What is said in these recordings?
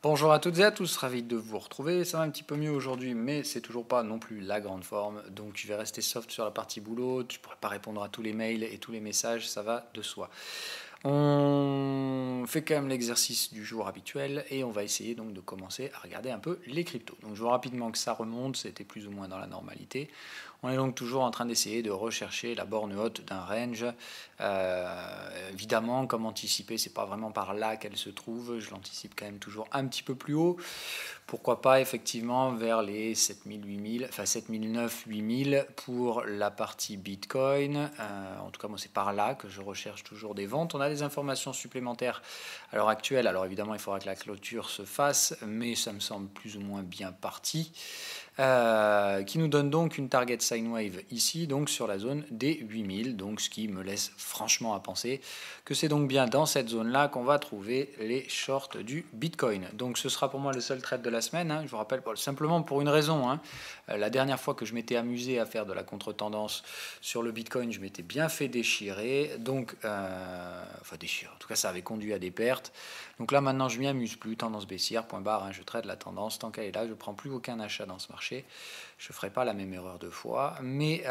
Bonjour à toutes et à tous, ravi de vous retrouver. Ça va un petit peu mieux aujourd'hui, mais c'est toujours pas non plus la grande forme. Donc je vais rester soft sur la partie boulot. Je pourrais pas répondre à tous les mails et tous les messages, ça va de soi. On fait quand même l'exercice du jour habituel et on va essayer donc de commencer à regarder un peu les cryptos. Donc je vois rapidement que ça remonte, c'était plus ou moins dans la normalité. On est donc toujours en train d'essayer de rechercher la borne haute d'un range. Évidemment, comme anticipé, c'est pas vraiment par là qu'elle se trouve. Je l'anticipe quand même toujours un petit peu plus haut. Pourquoi pas effectivement vers les 7000, 8000, enfin 7009, 8000 pour la partie Bitcoin. En tout cas, moi c'est par là que je recherche toujours des ventes. On a des informations supplémentaires à l'heure actuelle. Alors évidemment, il faudra que la clôture se fasse, mais ça me semble plus ou moins bien parti. Qui nous donne donc une target sine wave ici, donc sur la zone des 8000, donc ce qui me laisse franchement à penser que c'est donc bien dans cette zone-là qu'on va trouver les shorts du Bitcoin. Donc ce sera pour moi le seul trade de la semaine, hein. Je vous rappelle simplement pour une raison, hein. La dernière fois que je m'étais amusé à faire de la contre-tendance sur le Bitcoin, je m'étais bien fait déchirer, donc enfin déchirer, en tout cas ça avait conduit à des pertes. Donc là maintenant je m'y amuse plus, tendance baissière, point barre, hein, je trade la tendance, tant qu'elle est là, je ne prends plus aucun achat dans ce marché. Je ne ferai pas la même erreur deux fois, mais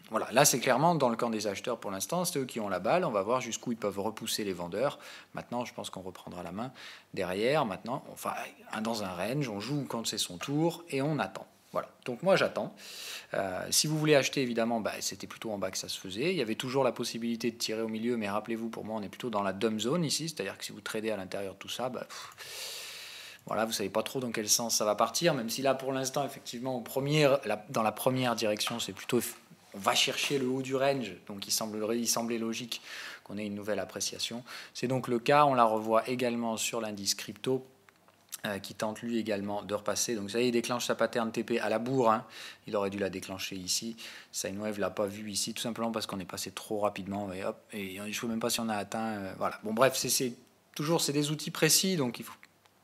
voilà, là c'est clairement dans le camp des acheteurs pour l'instant, c'est eux qui ont la balle, on va voir jusqu'où ils peuvent repousser les vendeurs. Maintenant je pense qu'on reprendra la main derrière, maintenant, enfin dans un range, on joue quand c'est son tour et on attend. Voilà, donc moi j'attends. Si vous voulez acheter, évidemment, c'était plutôt en bas que ça se faisait. Il y avait toujours la possibilité de tirer au milieu, mais rappelez-vous, pour moi, on est plutôt dans la dumb zone ici, c'est-à-dire que si vous tradez à l'intérieur de tout ça, voilà, vous ne savez pas trop dans quel sens ça va partir, même si là, pour l'instant, effectivement, dans la première direction, c'est plutôt, on va chercher le haut du range, donc il semblait logique qu'on ait une nouvelle appréciation. C'est donc le cas, on la revoit également sur l'indice crypto, qui tente lui également de repasser. Donc ça y est, il déclenche sa pattern TP à la bourre, hein. Il aurait dû la déclencher ici. Sinewave l'a pas vu ici, tout simplement parce qu'on est passé trop rapidement. Et hop, et je ne sais même pas si on a atteint. Voilà. Bon, bref, c'est des outils précis, donc il faut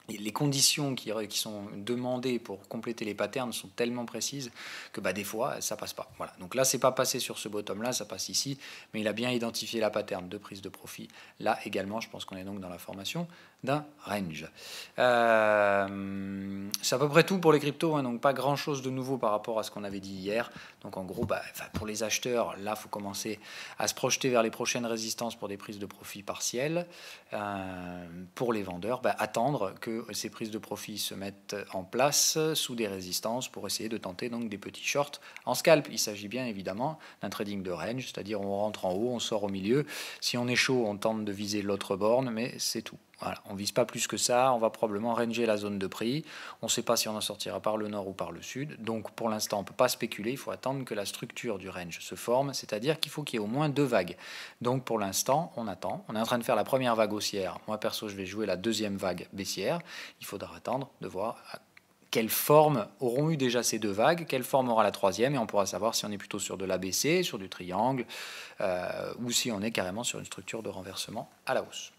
les conditions qui sont demandées pour compléter les patterns sont tellement précises que des fois ça passe pas. Voilà. Donc là c'est pas passé sur ce bottom là, ça passe ici, mais il a bien identifié la pattern de prise de profit. Là également, je pense qu'on est donc dans la formation d'un range. C'est à peu près tout pour les cryptos, hein, donc pas grand chose de nouveau par rapport à ce qu'on avait dit hier. Donc en gros, pour les acheteurs, là il faut commencer à se projeter vers les prochaines résistances pour des prises de profit partielles. Pour les vendeurs, attendre que ces prises de profit se mettent en place sous des résistances pour essayer de tenter donc des petits shorts en scalp. Il s'agit bien évidemment d'un trading de range, c'est-à-dire on rentre en haut, on sort au milieu. Si on est chaud, on tente de viser l'autre borne, mais c'est tout. Voilà, on ne vise pas plus que ça, on va probablement ranger la zone de prix. On ne sait pas si on en sortira par le nord ou par le sud. Donc pour l'instant, on ne peut pas spéculer, il faut attendre que la structure du range se forme, c'est-à-dire qu'il faut qu'il y ait au moins deux vagues. Donc pour l'instant, on attend. On est en train de faire la première vague haussière. Moi perso, je vais jouer la deuxième vague baissière. Il faudra attendre de voir quelle forme auront eu déjà ces deux vagues, quelle forme aura la troisième, et on pourra savoir si on est plutôt sur de l'ABC, sur du triangle, ou si on est carrément sur une structure de renversement à la hausse.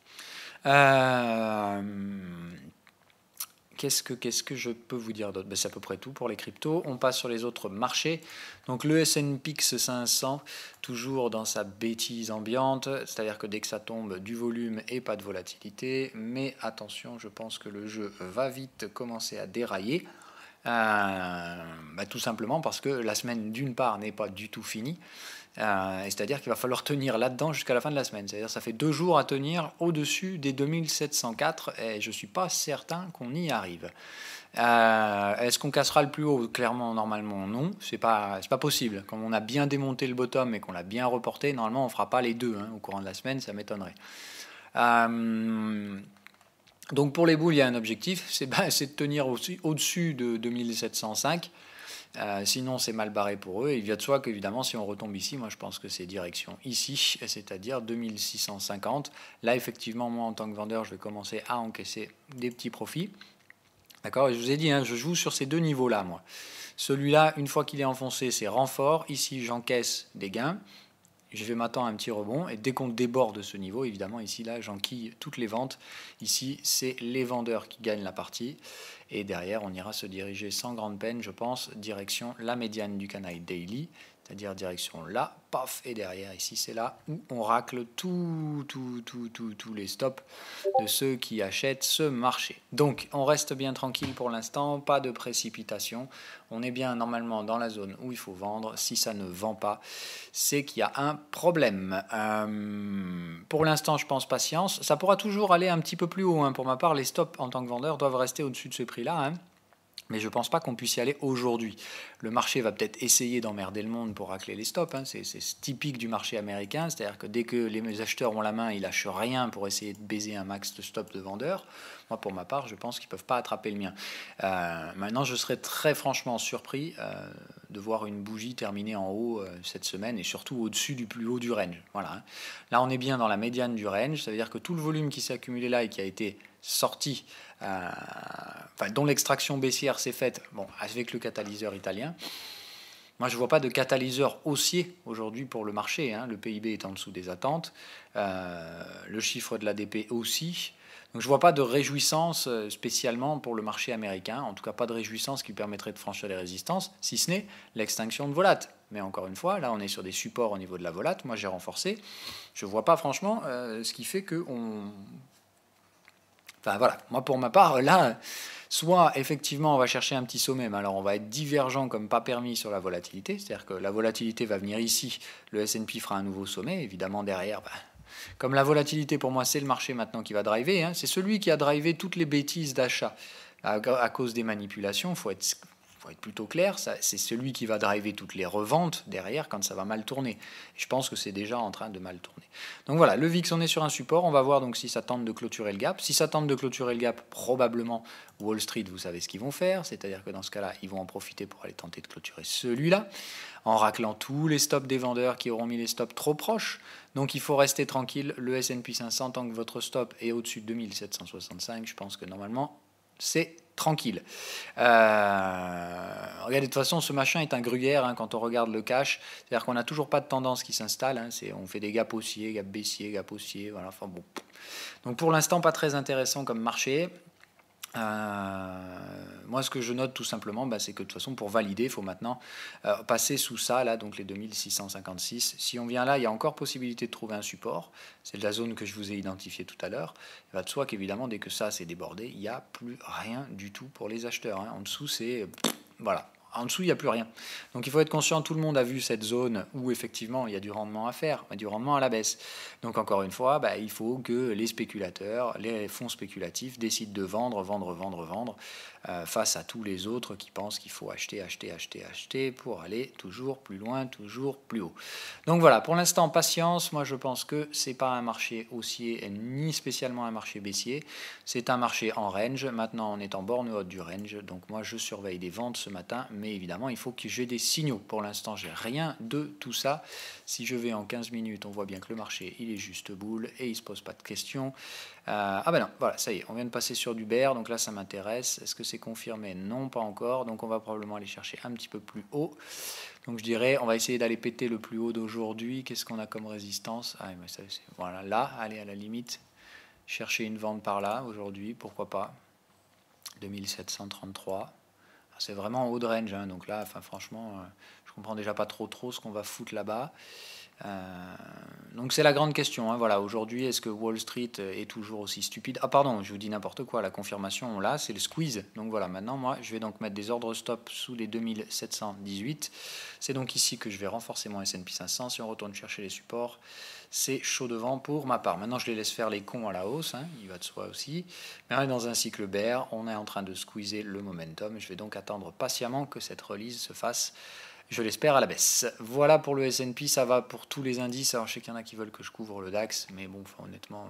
Qu'est-ce que je peux vous dire d'autre? C'est à peu près tout pour les cryptos. On passe sur les autres marchés. Donc le S&P 500, toujours dans sa bêtise ambiante, c'est-à-dire que dès que ça tombe, du volume et pas de volatilité. Mais attention, je pense que le jeu va vite commencer à dérailler. Tout simplement parce que la semaine, d'une part, n'est pas du tout finie. C'est-à-dire qu'il va falloir tenir là-dedans jusqu'à la fin de la semaine. C'est-à-dire que ça fait 2 jours à tenir au-dessus des 2704 et je ne suis pas certain qu'on y arrive. Est-ce qu'on cassera le plus haut? Clairement, normalement, non. C'est pas possible. Comme on a bien démonté le bottom et qu'on l'a bien reporté, normalement, on ne fera pas les deux, hein, au courant de la semaine, ça m'étonnerait. Donc pour les boules, il y a un objectif, c'est de tenir au-dessus de 2705. Sinon, c'est mal barré pour eux. Et il va de soi qu'évidemment, si on retombe ici, moi je pense que c'est direction ici, c'est-à-dire 2650. Là, effectivement, moi en tant que vendeur, je vais commencer à encaisser des petits profits. D'accord? Et je vous ai dit, hein, je joue sur ces deux niveaux-là, moi. Celui-là, une fois qu'il est enfoncé, c'est renfort. Ici, j'encaisse des gains. Je vais m'attendre à un petit rebond. Et dès qu'on déborde ce niveau, évidemment, ici, là, j'enquille toutes les ventes. Ici, c'est les vendeurs qui gagnent la partie. Et derrière, on ira se diriger sans grande peine, je pense, direction la médiane du canal daily, c'est-à-dire direction là, paf, et derrière, ici, c'est là où on racle tous les stops de ceux qui achètent ce marché. Donc, on reste bien tranquille pour l'instant, pas de précipitation. On est bien normalement dans la zone où il faut vendre. Si ça ne vend pas, c'est qu'il y a un problème. Pour l'instant, je pense patience. Ça pourra toujours aller un petit peu plus haut. Pour ma part, les stops en tant que vendeur doivent rester au-dessus de ce prix-là. Mais je ne pense pas qu'on puisse y aller aujourd'hui. Le marché va peut-être essayer d'emmerder le monde pour racler les stops. C'est typique du marché américain. C'est-à-dire que dès que les acheteurs ont la main, ils ne lâchent rien pour essayer de baiser un max de stops de vendeurs. Moi, pour ma part, je pense qu'ils ne peuvent pas attraper le mien. Maintenant, je serais très franchement surpris de voir une bougie terminer en haut cette semaine et surtout au-dessus du plus haut du range. Voilà. Là, on est bien dans la médiane du range. Ça veut dire que tout le volume qui s'est accumulé là et qui a été sorti, dont l'extraction baissière s'est faite avec le catalyseur italien. Moi, je ne vois pas de catalyseur haussier aujourd'hui pour le marché. Le PIB est en dessous des attentes. Le chiffre de l'ADP aussi. Donc, je ne vois pas de réjouissance spécialement pour le marché américain. En tout cas, pas de réjouissance qui permettrait de franchir les résistances, si ce n'est l'extinction de volate. Mais encore une fois, là, on est sur des supports au niveau de la volate. Moi, j'ai renforcé. Je ne vois pas franchement ce qui fait qu'on... Enfin voilà, moi pour ma part, là, soit effectivement on va chercher un petit sommet, mais alors on va être divergent comme pas permis sur la volatilité, c'est-à-dire que la volatilité va venir ici, le S&P fera un nouveau sommet, évidemment derrière, comme la volatilité pour moi c'est le marché maintenant qui va driver, c'est celui qui a drivé toutes les bêtises d'achat à cause des manipulations, il faut être plutôt clair, c'est celui qui va driver toutes les reventes derrière quand ça va mal tourner. Et je pense que c'est déjà en train de mal tourner. Donc voilà, le VIX, on est sur un support. On va voir donc si ça tente de clôturer le gap. Si ça tente de clôturer le gap, probablement Wall Street, vous savez ce qu'ils vont faire. C'est-à-dire que dans ce cas-là, ils vont en profiter pour aller tenter de clôturer celui-là, en raclant tous les stops des vendeurs qui auront mis les stops trop proches. Donc il faut rester tranquille. Le S&P 500, tant que votre stop est au-dessus de 2765, je pense que normalement, c'est tranquille. Regardez, de toute façon, ce machin est un gruyère quand on regarde le cash. C'est-à-dire qu'on n'a toujours pas de tendance qui s'installe. On fait des gaps haussiers, gaps baissiers, gaps haussiers. Voilà. Enfin, bon. Donc pour l'instant, pas très intéressant comme marché. Moi, ce que je note tout simplement, c'est que de toute façon, pour valider, il faut maintenant passer sous ça, là, donc les 2656. Si on vient là, il y a encore possibilité de trouver un support. C'est la zone que je vous ai identifiée tout à l'heure. Il va de soi qu'évidemment, dès que ça s'est débordé, il n'y a plus rien du tout pour les acheteurs. En dessous, c'est... voilà. En dessous, il n'y a plus rien. Donc il faut être conscient, tout le monde a vu cette zone où effectivement il y a du rendement à faire, du rendement à la baisse. Donc encore une fois, il faut que les spéculateurs, les fonds spéculatifs décident de vendre face à tous les autres qui pensent qu'il faut acheter pour aller toujours plus loin, toujours plus haut. Donc voilà, pour l'instant, patience. Moi, je pense que ce n'est pas un marché haussier ni spécialement un marché baissier. C'est un marché en range. Maintenant, on est en borne haute du range. Donc moi, je surveille des ventes ce matin. Mais évidemment, il faut que j'ai des signaux. Pour l'instant, j'ai rien de tout ça. Si je vais en 15 minutes, on voit bien que le marché, il est juste boule et il ne se pose pas de questions. Non, voilà, ça y est, on vient de passer sur du bear, donc là, ça m'intéresse. Est-ce que c'est confirmé? Non, pas encore. Donc on va probablement aller chercher un petit peu plus haut. Donc je dirais, on va essayer d'aller péter le plus haut d'aujourd'hui. Qu'est-ce qu'on a comme résistance? Voilà, là, allez à la limite, chercher une vente par là aujourd'hui, pourquoi pas. 2733. C'est vraiment en haut de range, donc là, franchement, je comprends déjà pas trop ce qu'on va foutre là-bas. Donc c'est la grande question. Voilà, aujourd'hui, est-ce que Wall Street est toujours aussi stupide? Ah pardon, je vous dis n'importe quoi. La confirmation, là, c'est le squeeze. Donc voilà, maintenant, moi, je vais donc mettre des ordres stop sous les 2718. C'est donc ici que je vais renforcer mon S&P 500. Si on retourne chercher les supports, c'est chaud devant pour ma part. Maintenant, je les laisse faire les cons à la hausse. Il va de soi aussi. Mais on est dans un cycle bear. On est en train de squeezer le momentum. Je vais donc attendre patiemment que cette release se fasse, je l'espère, à la baisse. Voilà pour le S&P, ça va pour tous les indices. Alors je sais qu'il y en a qui veulent que je couvre le DAX, mais bon, honnêtement,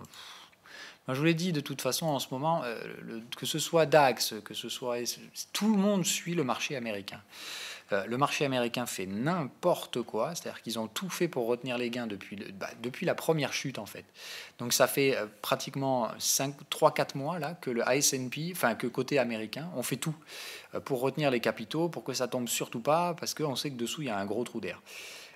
moi, je vous l'ai dit, de toute façon, en ce moment, que ce soit DAX, que ce soit... Tout le monde suit le marché américain. Le marché américain fait n'importe quoi, c'est-à-dire qu'ils ont tout fait pour retenir les gains depuis la première chute, en fait. Donc ça fait pratiquement 3-4 mois là, que le S&P, que côté américain, on fait tout pour retenir les capitaux, pour que ça tombe surtout pas, parce qu'on sait que dessous, il y a un gros trou d'air.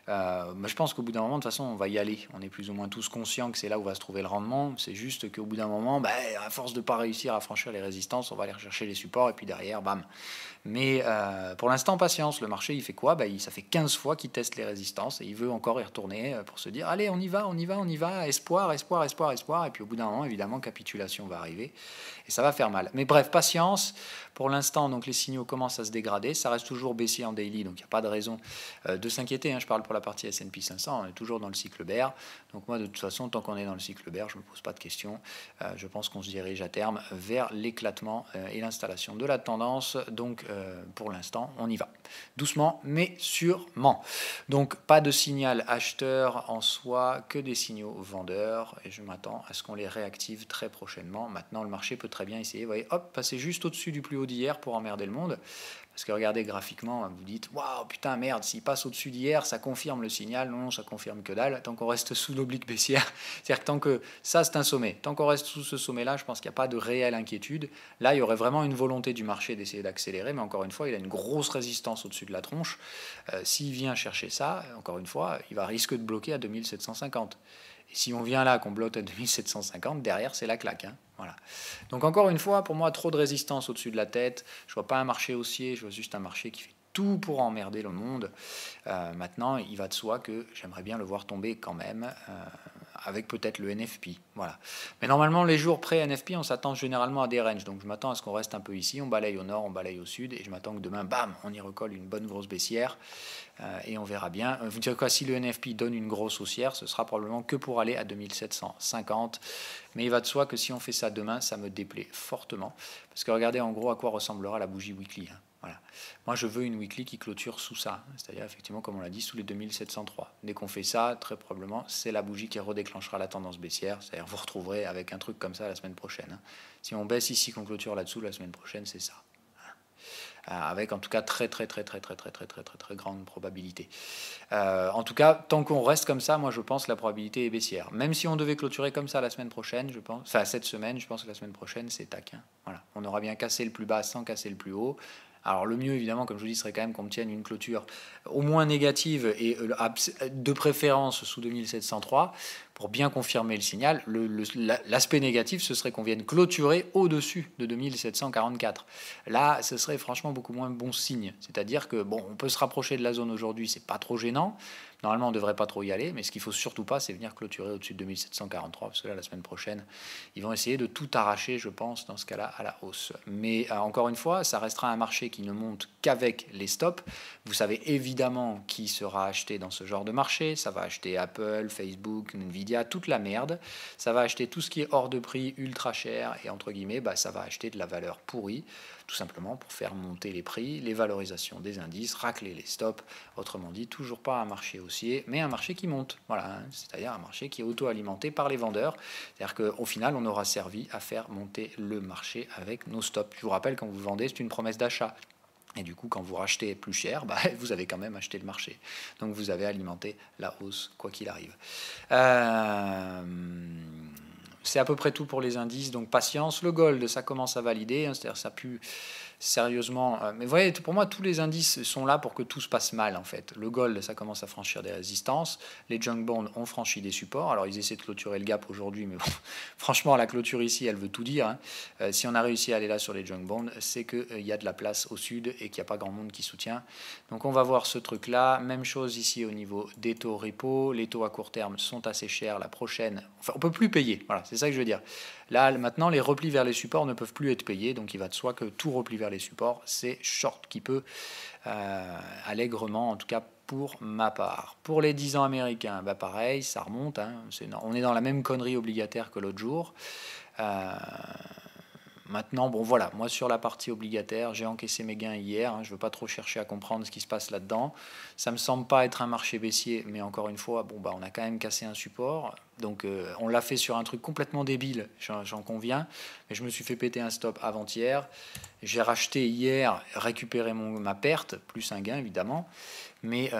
Mais je pense qu'au bout d'un moment, de toute façon, on va y aller. On est plus ou moins tous conscients que c'est là où va se trouver le rendement. C'est juste qu'au bout d'un moment, à force de ne pas réussir à franchir les résistances, on va aller rechercher les supports et puis derrière, bam. Mais pour l'instant, patience. Le marché, il fait quoi? Ça fait 15 fois qu'il teste les résistances et il veut encore y retourner pour se dire, allez, on y va, on y va, on y va. Espoir, espoir, espoir, espoir. Et puis au bout d'un moment, évidemment, capitulation va arriver et ça va faire mal. Mais bref, patience. Pour l'instant, donc les signaux commencent à se dégrader. Ça reste toujours baissier en daily, donc il n'y a pas de raison de s'inquiéter. Je parle pour la partie S&P 500. On est toujours dans le cycle bear. Donc moi, de toute façon, tant qu'on est dans le cycle bear, je ne me pose pas de questions. Je pense qu'on se dirige à terme vers l'éclatement et l'installation de la tendance. Donc pour l'instant, on y va. Doucement, mais sûrement. Donc pas de signal acheteur en soi, que des signaux vendeurs. Et je m'attends à ce qu'on les réactive très prochainement. Maintenant, le marché peut très bien essayer, vous voyez, hop, passer juste au-dessus du plus haut d'hier pour emmerder le monde. Parce que regardez graphiquement, vous dites, waouh, putain, merde, s'il passe au-dessus d'hier, ça confirme le signal. Non, ça confirme que dalle. Tant qu'on reste sous l'oblique baissière, c'est-à-dire que tant que ça, c'est un sommet. Tant qu'on reste sous ce sommet-là, je pense qu'il n'y a pas de réelle inquiétude. Là, il y aurait vraiment une volonté du marché d'essayer d'accélérer, mais encore une fois, il a une grosse résistance au-dessus de la tronche. S'il vient chercher ça, encore une fois, il va risquer de bloquer à 2750. Et si on vient là, qu'on bloque à 2750, derrière, c'est la claque. Voilà. Donc encore une fois, pour moi, trop de résistance au-dessus de la tête. Je ne vois pas un marché haussier, je vois juste un marché qui fait tout pour emmerder le monde. Maintenant, il va de soi que j'aimerais bien le voir tomber quand même, avec peut-être le NFP. Voilà. Mais normalement, les jours pré-NFP, on s'attend généralement à des ranges. Donc je m'attends à ce qu'on reste un peu ici, on balaye au nord, on balaye au sud, et je m'attends que demain, bam, on y recolle une bonne grosse baissière. Et on verra bien. Vous dire quoi, si le NFP donne une grosse haussière, ce sera probablement que pour aller à 2750. Mais il va de soi que si on fait ça demain, ça me déplaît fortement. Parce que regardez en gros à quoi ressemblera la bougie weekly. Voilà. Moi, je veux une weekly qui clôture sous ça, c'est-à-dire effectivement, comme on l'a dit, sous les 2703. Dès qu'on fait ça, très probablement, c'est la bougie qui redéclenchera la tendance baissière. C'est-à-dire vous retrouverez avec un truc comme ça la semaine prochaine. Si on baisse ici, qu'on clôture là-dessous, la semaine prochaine, c'est ça. Avec en tout cas très grande probabilité. En tout cas, tant qu'on reste comme ça, moi je pense que la probabilité est baissière. Même si on devait clôturer comme ça la semaine prochaine, je pense, enfin cette semaine, je pense que la semaine prochaine c'est tac. Voilà, on aura bien cassé le plus bas sans casser le plus haut. Alors le mieux évidemment, comme je vous dis, serait quand même qu'on obtienne une clôture au moins négative et de préférence sous 2703 pour bien confirmer le signal. L'aspect négatif, ce serait qu'on vienne clôturer au-dessus de 2744. Là, ce serait franchement beaucoup moins bon signe. C'est-à-dire que, bon, on peut se rapprocher de la zone aujourd'hui, c'est pas trop gênant. Normalement, on ne devrait pas trop y aller, mais ce qu'il faut surtout pas, c'est venir clôturer au-dessus de 2743, parce que là, la semaine prochaine, ils vont essayer de tout arracher, je pense, dans ce cas-là, à la hausse. Mais encore une fois, ça restera un marché qui ne monte qu'avec les stops. Vous savez évidemment qui sera acheté dans ce genre de marché. Ça va acheter Apple, Facebook, Nvidia, toute la merde. Ça va acheter tout ce qui est hors de prix, ultra cher, et entre guillemets, ça va acheter de la valeur pourrie, tout simplement pour faire monter les prix, les valorisations des indices, racler les stops. Autrement dit, toujours pas un marché haussier, mais un marché qui monte. Voilà, c'est-à-dire un marché qui est auto-alimenté par les vendeurs. C'est-à-dire qu'au final, on aura servi à faire monter le marché avec nos stops. Je vous rappelle, quand vous vendez, c'est une promesse d'achat. Et du coup, quand vous rachetez plus cher, vous avez quand même acheté le marché. Donc vous avez alimenté la hausse, quoi qu'il arrive. C'est à peu près tout pour les indices, donc patience. Le gold, ça commence à valider, c'est-à-dire ça pue sérieusement. Mais vous voyez, pour moi, tous les indices sont là pour que tout se passe mal, en fait. Le gold, ça commence à franchir des résistances. Les junk bonds ont franchi des supports. Alors, ils essaient de clôturer le gap aujourd'hui, mais bon, franchement, la clôture ici, elle veut tout dire. Si on a réussi à aller là sur les junk bonds, c'est qu'il y a de la place au sud et qu'il n'y a pas grand monde qui soutient. Donc, on va voir ce truc-là. Même chose ici au niveau des taux repo. Les taux à court terme sont assez chers. La prochaine, enfin, on ne peut plus payer. Voilà, c'est ça que je veux dire. Là, maintenant, les replis vers les supports ne peuvent plus être payés, donc il va de soi que tout repli vers les supports, c'est short qui peut, allègrement, en tout cas pour ma part. Pour les 10 ans américains, pareil, ça remonte. On est dans la même connerie obligataire que l'autre jour. Maintenant, bon voilà, moi sur la partie obligataire, j'ai encaissé mes gains hier, je ne veux pas trop chercher à comprendre ce qui se passe là-dedans. Ça ne me semble pas être un marché baissier, mais encore une fois, on a quand même cassé un support. Donc on l'a fait sur un truc complètement débile, j'en conviens, mais je me suis fait péter un stop avant-hier. J'ai racheté hier, récupéré ma perte, plus un gain évidemment, mais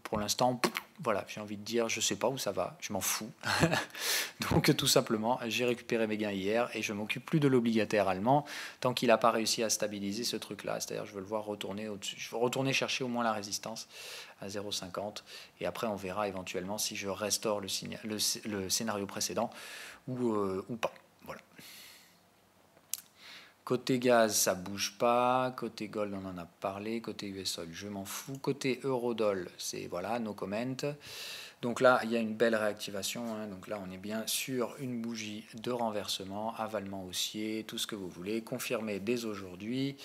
pour l'instant, voilà, j'ai envie de dire, je sais pas où ça va, je m'en fous. Donc tout simplement, j'ai récupéré mes gains hier et je m'occupe plus de l'obligataire allemand tant qu'il n'a pas réussi à stabiliser ce truc-là. C'est-à-dire, je veux le voir retourner au-dessus. Je veux retourner chercher au moins la résistance à 0,50 et après on verra éventuellement si je restaure le scénario précédent ou pas. Voilà. Côté gaz, ça bouge pas. Côté gold, on en a parlé. Côté US Oil, je m'en fous. Côté Eurodoll, c'est voilà, no comment. Donc là, il y a une belle réactivation. Hein. Donc là, on est bien sur une bougie de renversement, avalement haussier, tout ce que vous voulez, confirmé dès aujourd'hui.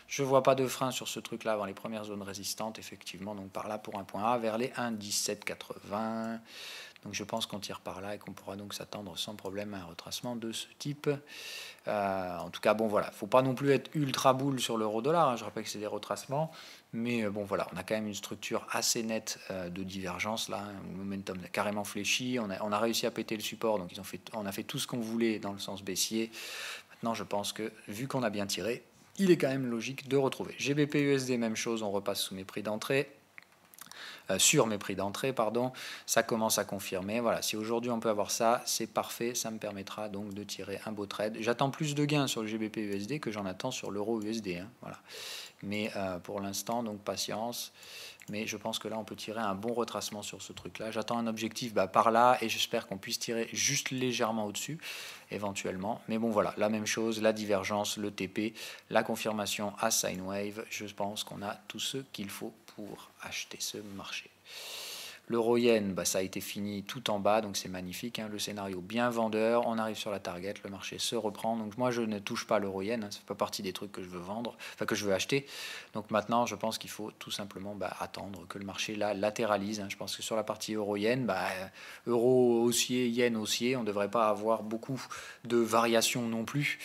Je ne vois pas de frein sur ce truc-là avant les premières zones résistantes, effectivement. Donc par là, pour un point A, vers les 1,1780. Donc je pense qu'on tire par là et qu'on pourra donc s'attendre sans problème à un retracement de ce type. En tout cas, bon voilà, faut pas non plus être ultra boule sur l'euro-dollar. Hein. Je rappelle que c'est des retracements, mais bon voilà, on a quand même une structure assez nette de divergence là. Hein. Le momentum a carrément fléchi. On a réussi à péter le support, donc on a fait tout ce qu'on voulait dans le sens baissier. Maintenant, je pense que vu qu'on a bien tiré, il est quand même logique de retrouver. GBP USD, même chose, on repasse sous mes prix d'entrée. Sur mes prix d'entrée, pardon, ça commence à confirmer. Voilà, si aujourd'hui on peut avoir ça, c'est parfait, ça me permettra donc de tirer un beau trade. J'attends plus de gains sur le GBP USD que j'en attends sur l'euro USD. Hein, voilà. Mais pour l'instant, donc patience. Mais je pense que là, on peut tirer un bon retracement sur ce truc-là. J'attends un objectif par là et j'espère qu'on puisse tirer juste légèrement au-dessus, éventuellement. Mais bon, voilà, la même chose, la divergence, le TP, la confirmation à sine wave. Je pense qu'on a tout ce qu'il faut pour acheter ce marché. L'euro-yen, ça a été fini tout en bas, donc c'est magnifique. Hein, le scénario bien vendeur, on arrive sur la target, le marché se reprend. Donc moi, je ne touche pas l'euro-yen, hein, ça ne fait pas partie des trucs que je veux vendre, enfin que je veux acheter. Donc maintenant, je pense qu'il faut tout simplement attendre que le marché là latéralise. Hein. Je pense que sur la partie euro-yen, euro haussier, yen haussier, on ne devrait pas avoir beaucoup de variations non plus.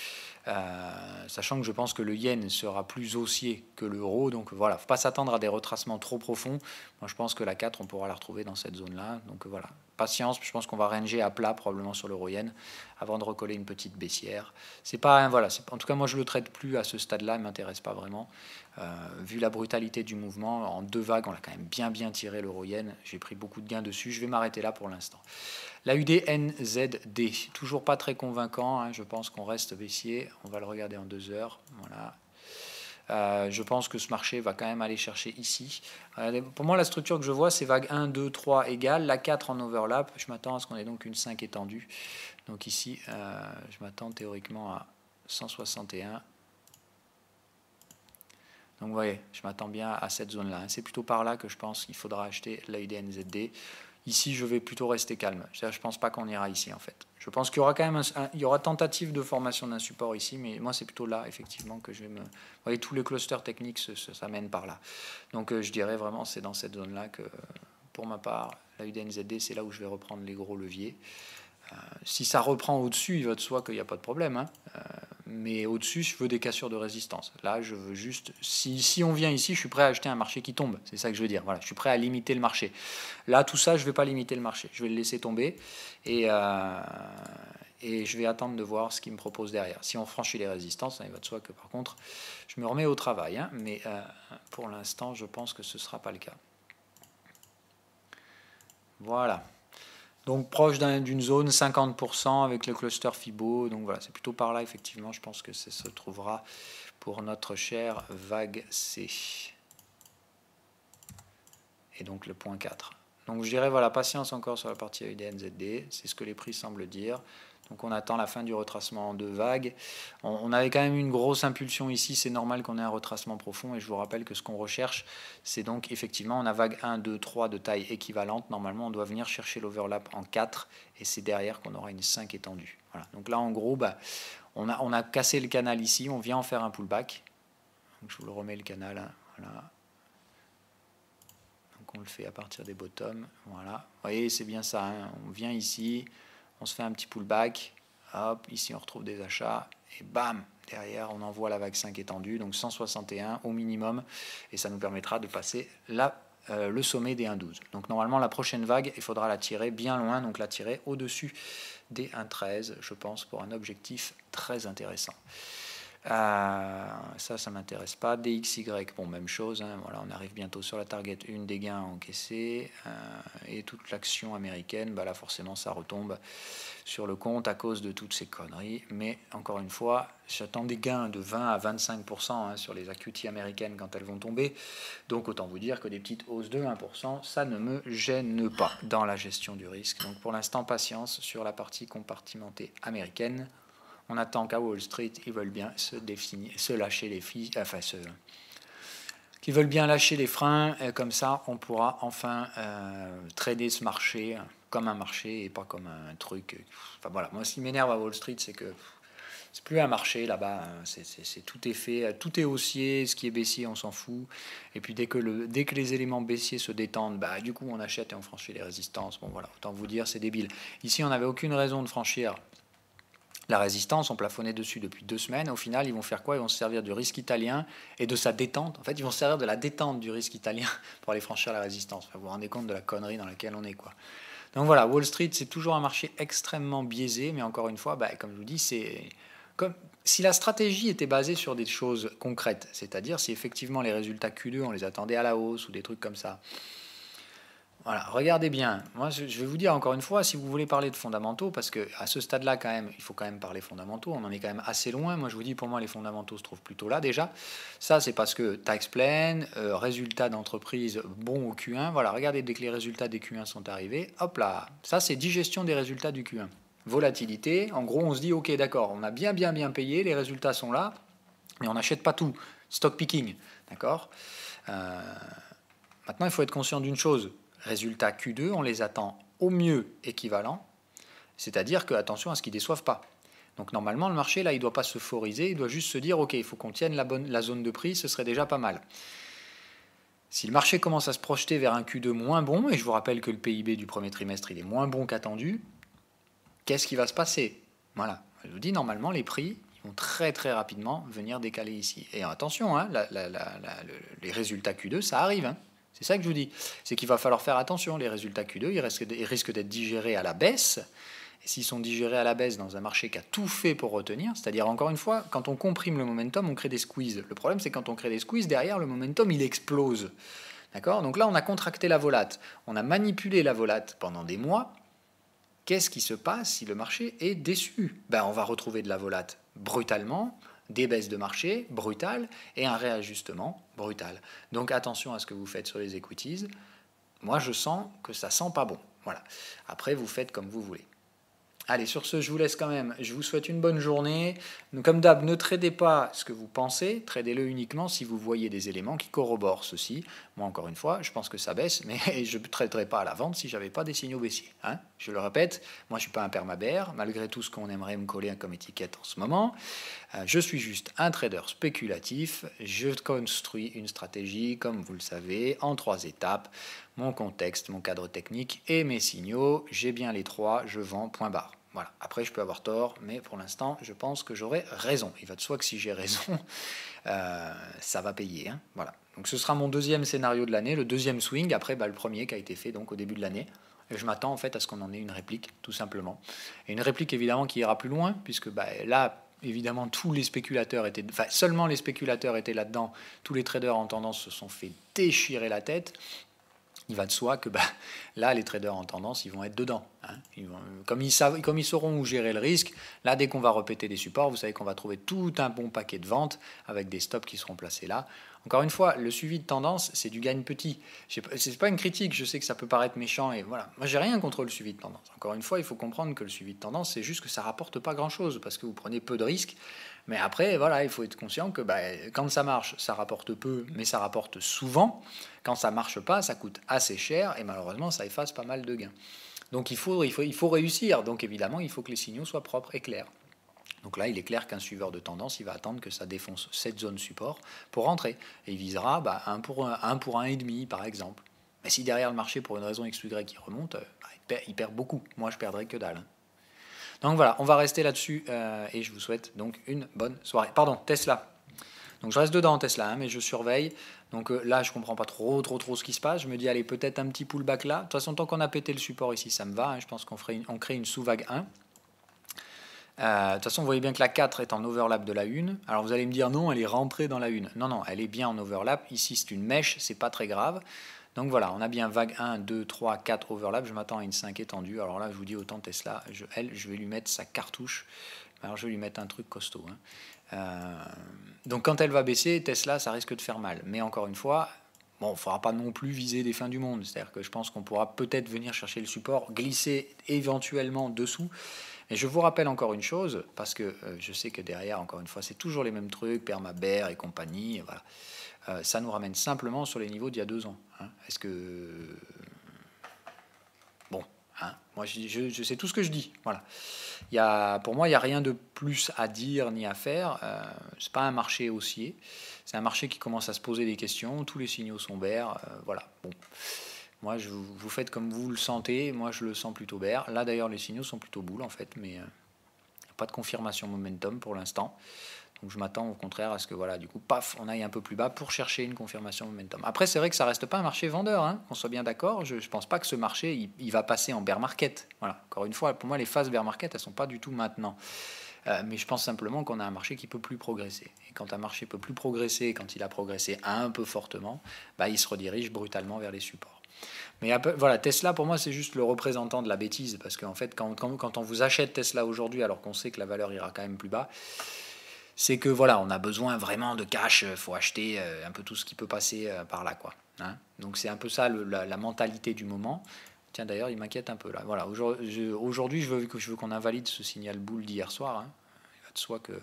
Sachant que je pense que le yen sera plus haussier que l'euro, donc voilà, il ne faut pas s'attendre à des retracements trop profonds. Moi je pense que la 4 on pourra la retrouver dans cette zone là, donc voilà, patience, je pense qu'on va ranger à plat probablement sur l'euro yen avant de recoller une petite baissière. C'est pas, voilà, en tout cas moi je le traite plus à ce stade là, il ne m'intéresse pas vraiment. Vu la brutalité du mouvement, en 2 vagues on a quand même bien tiré l'euro yen, j'ai pris beaucoup de gains dessus, je vais m'arrêter là pour l'instant. La UDNZD, toujours pas très convaincant, hein, je pense qu'on reste baissier, on va le regarder en 2 heures, voilà. Je pense que ce marché va quand même aller chercher ici. Pour moi, la structure que je vois, c'est vague 1, 2, 3 égale, la 4 en overlap, je m'attends à ce qu'on ait donc une 5 étendue. Donc ici, je m'attends théoriquement à 161. Donc vous voyez, je m'attends bien à cette zone-là. C'est plutôt par là que je pense qu'il faudra acheter la UDNZD. Ici, je vais plutôt rester calme. Je ne pense pas qu'on ira ici, en fait. Je pense qu'il y aura quand même il y aura tentative de formation d'un support ici, mais moi, c'est plutôt là, effectivement, que je vais me... Vous voyez, tous les clusters techniques, ça mène par là. Donc, je dirais vraiment, c'est dans cette zone-là que, pour ma part, la UDNZD, c'est là où je vais reprendre les gros leviers. Si ça reprend au-dessus, il va de soi qu'il n'y a pas de problème. Hein. Mais au-dessus, je veux des cassures de résistance. Là, je veux juste... Si on vient ici, je suis prêt à acheter un marché qui tombe. C'est ça que je veux dire. Voilà, je suis prêt à limiter le marché. Là, tout ça, je ne vais pas limiter le marché. Je vais le laisser tomber. Et je vais attendre de voir ce qu'il me propose derrière. Si on franchit les résistances, il va de soi que par contre, je me remets au travail. Hein. Mais pour l'instant, je pense que ce ne sera pas le cas. Voilà. Donc proche d'une zone 50% avec le cluster Fibo. Donc voilà, c'est plutôt par là, effectivement, je pense que ça se trouvera pour notre chère vague C. Et donc le point 4. Donc je dirais, voilà, patience encore sur la partie UDNZD, c'est ce que les prix semblent dire. Donc on attend la fin du retracement en 2 vagues. On avait quand même une grosse impulsion ici, c'est normal qu'on ait un retracement profond et je vous rappelle que ce qu'on recherche, c'est donc effectivement, on a vague 1, 2, 3 de taille équivalente. Normalement, on doit venir chercher l'overlap en 4 et c'est derrière qu'on aura une 5 étendue. Voilà. Donc là, en gros, on a cassé le canal ici, on vient en faire un pullback. Donc je vous le remets le canal, hein. Voilà. Donc on le fait à partir des bottoms. Voilà. Vous voyez, c'est bien ça, hein. On vient ici. On se fait un petit pullback, hop, ici on retrouve des achats, et bam, derrière on envoie la vague 5 étendue, donc 161 au minimum, et ça nous permettra de passer le sommet des 1,12. Donc normalement la prochaine vague, il faudra la tirer bien loin, donc la tirer au-dessus des 1,13, je pense, pour un objectif très intéressant. Ça m'intéresse pas. DXY, bon, même chose. Hein, voilà, on arrive bientôt sur la target 1 des gains encaissés. Et toute l'action américaine, bah là, forcément, ça retombe sur le compte à cause de toutes ces conneries. Mais encore une fois, j'attends des gains de 20 à 25% hein, sur les equity américaines quand elles vont tomber. Donc, autant vous dire que des petites hausses de 1%, ça ne me gêne pas dans la gestion du risque. Donc, pour l'instant, patience sur la partie compartimentée américaine. On attend qu'à Wall Street, ils veulent bien se lâcher les filles, qu'ils veulent bien lâcher les freins, et comme ça, on pourra enfin trader ce marché comme un marché et pas comme un truc. Enfin voilà, moi, ce qui m'énerve à Wall Street, c'est que c'est plus un marché là-bas. Tout est fait, tout est haussier, ce qui est baissier, on s'en fout. Et puis dès que les éléments baissiers se détendent, bah du coup, on achète et on franchit les résistances. Bon voilà, autant vous dire, c'est débile. Ici, on n'avait aucune raison de franchir la résistance, on plafonnait dessus depuis 2 semaines. Au final, ils vont faire quoi? Ils vont se servir du risque italien et de sa détente. En fait, ils vont se servir de la détente du risque italien pour aller franchir la résistance. Enfin, vous vous rendez compte de la connerie dans laquelle on est, quoi. Donc voilà, Wall Street, c'est toujours un marché extrêmement biaisé, mais encore une fois, bah, comme je vous dis, c'est comme si la stratégie était basée sur des choses concrètes, c'est-à-dire si effectivement les résultats Q2, on les attendait à la hausse ou des trucs comme ça. Voilà, regardez bien. Moi, je vais vous dire encore une fois, si vous voulez parler de fondamentaux, parce que à ce stade-là, quand même, il faut quand même parler fondamentaux. On en est quand même assez loin. Moi, je vous dis, pour moi, les fondamentaux se trouvent plutôt là déjà. Ça, c'est parce que tax plan, résultats d'entreprise bon au Q1. Voilà, regardez dès que les résultats des Q1 sont arrivés, hop là, ça, c'est digestion des résultats du Q1. Volatilité. En gros, on se dit, ok, d'accord, on a bien payé, les résultats sont là, mais on n'achète pas tout. Stock picking, d'accord. Maintenant, il faut être conscient d'une chose. Résultats Q2, on les attend au mieux équivalents, c'est-à-dire que attention à ce qu'ils ne déçoivent pas. Donc normalement, le marché, là, il ne doit pas s'euphoriser, il doit juste se dire, ok, il faut qu'on tienne la zone de prix, ce serait déjà pas mal. Si le marché commence à se projeter vers un Q2 moins bon, et je vous rappelle que le PIB du premier trimestre, il est moins bon qu'attendu, qu'est-ce qui va se passer? Voilà, je vous dis, normalement, les prix ils vont très rapidement venir décaler ici. Et attention, hein, les résultats Q2, ça arrive, hein. C'est ça que je vous dis. C'est qu'il va falloir faire attention. Les résultats Q2, ils risquent d'être digérés à la baisse. Et s'ils sont digérés à la baisse dans un marché qui a tout fait pour retenir, c'est-à-dire, encore une fois, quand on comprime le momentum, on crée des squeezes. Le problème, c'est quand on crée des squeezes, derrière, le momentum, il explose. D'accord? Donc là, on a contracté la volate. On a manipulé la volate pendant des mois. Qu'est-ce qui se passe si le marché est déçu? On va retrouver de la volate brutalement, des baisses de marché brutales et un réajustement brutal. Donc attention à ce que vous faites sur les equities. Moi, je sens que ça sent pas bon. Voilà. Après, vous faites comme vous voulez. Allez, sur ce, je vous laisse quand même. Je vous souhaite une bonne journée. Comme d'hab, ne tradez pas ce que vous pensez, tradez-le uniquement si vous voyez des éléments qui corroborent ceci. Moi, encore une fois, je pense que ça baisse, mais je ne traderais pas à la vente si je n'avais pas des signaux baissiers. Hein, je le répète, moi, je ne suis pas un perma-bear, malgré tout ce qu'on aimerait me coller comme étiquette en ce moment. Je suis juste un trader spéculatif. Je construis une stratégie, comme vous le savez, en 3 étapes. Mon contexte, mon cadre technique et mes signaux. J'ai bien les 3, je vends, point barre. Voilà. Après, je peux avoir tort, mais pour l'instant, je pense que j'aurai raison. Il va de soi que si j'ai raison, ça va payer. Hein. Voilà. Donc ce sera mon deuxième scénario de l'année, le deuxième swing, après le premier qui a été fait donc, au début de l'année. Et je m'attends en fait à ce qu'on en ait une réplique, tout simplement. Et une réplique évidemment qui ira plus loin, puisque là, évidemment, tous les spéculateurs étaient... Enfin, seulement les spéculateurs étaient là-dedans. Tous les traders en tendance se sont fait déchirer la tête. Il va de soi que là, les traders en tendance, ils vont être dedans. Hein. Comme ils sauront où gérer le risque, là, dès qu'on va répéter des supports, vous savez qu'on va trouver tout un bon paquet de ventes avec des stops qui seront placés là. Encore une fois, le suivi de tendance, c'est du gagne petit. C'est pas une critique, je sais que ça peut paraître méchant. Et voilà. Moi, j'ai rien contre le suivi de tendance. Encore une fois, il faut comprendre que le suivi de tendance, c'est juste que ça rapporte pas grand-chose parce que vous prenez peu de risques. Mais après, voilà, il faut être conscient que quand ça marche, ça rapporte peu, mais ça rapporte souvent. Quand ça marche pas, ça coûte assez cher et malheureusement, ça efface pas mal de gains. Donc il faut réussir. Donc évidemment, il faut que les signaux soient propres et clairs. Donc là, il est clair qu'un suiveur de tendance, il va attendre que ça défonce cette zone support pour rentrer. Et il visera 1 pour 1,5 par exemple. Mais si derrière le marché, pour une raison X ou Y, il remonte, il perd beaucoup. Moi, je perdrai que dalle. Donc voilà, on va rester là-dessus et je vous souhaite donc une bonne soirée. Pardon, Tesla. Donc je reste dedans Tesla, mais je surveille. Donc là, je comprends pas trop ce qui se passe. Je me dis, allez, peut-être un petit pullback là. De toute façon, tant qu'on a pété le support ici, ça me va. Hein. Je pense qu'on crée une sous-vague 1. De toute façon, vous voyez bien que la 4 est en overlap de la 1. Alors vous allez me dire non, elle est rentrée dans la 1. Non, non, elle est bien en overlap. Ici, c'est une mèche, c'est pas très grave. Donc voilà, on a bien vague 1, 2, 3, 4 overlap. Je m'attends à une 5 étendue. Alors là, je vous dis autant Tesla, je vais lui mettre sa cartouche. Alors je vais lui mettre un truc costaud. Donc quand elle va baisser, Tesla, ça risque de faire mal. Mais encore une fois, bon, il ne faudra pas non plus viser des fins du monde. C'est-à-dire que je pense qu'on pourra peut-être venir chercher le support, glisser éventuellement dessous. Et je vous rappelle encore une chose, parce que je sais que derrière, encore une fois, c'est toujours les mêmes trucs, perma-bear et compagnie. Voilà. Ça nous ramène simplement sur les niveaux d'il y a 2 ans. Est-ce que... Bon, moi je sais tout ce que je dis. Voilà. Pour moi, il n'y a rien de plus à dire ni à faire. Ce n'est pas un marché haussier. C'est un marché qui commence à se poser des questions. Tous les signaux sont bears. Voilà. Bon. Moi, vous faites comme vous le sentez. Moi, je le sens plutôt bear. Là, d'ailleurs, les signaux sont plutôt boules, en fait. Mais pas de confirmation momentum pour l'instant. Donc, je m'attends au contraire à ce que, voilà, du coup, paf, on aille un peu plus bas pour chercher une confirmation momentum. Après, c'est vrai que ça reste pas un marché vendeur, qu'on soit bien d'accord. Je ne pense pas que ce marché, il va passer en bear market. Voilà. Encore une fois, pour moi, les phases bear market, elles sont pas du tout maintenant. Mais je pense simplement qu'on a un marché qui peut plus progresser. Et quand un marché peut plus progresser, quand il a progressé un peu fortement, il se redirige brutalement vers les supports. Mais voilà, Tesla, pour moi, c'est juste le représentant de la bêtise. Parce qu'en fait, quand on vous achète Tesla aujourd'hui, alors qu'on sait que la valeur ira quand même plus bas, c'est que voilà, on a besoin vraiment de cash, il faut acheter un peu tout ce qui peut passer par là, quoi. Donc c'est un peu ça la mentalité du moment. Tiens, d'ailleurs, il m'inquiète un peu là. Voilà, aujourd'hui, je veux qu'on invalide ce signal boule d'hier soir. Il va de soi que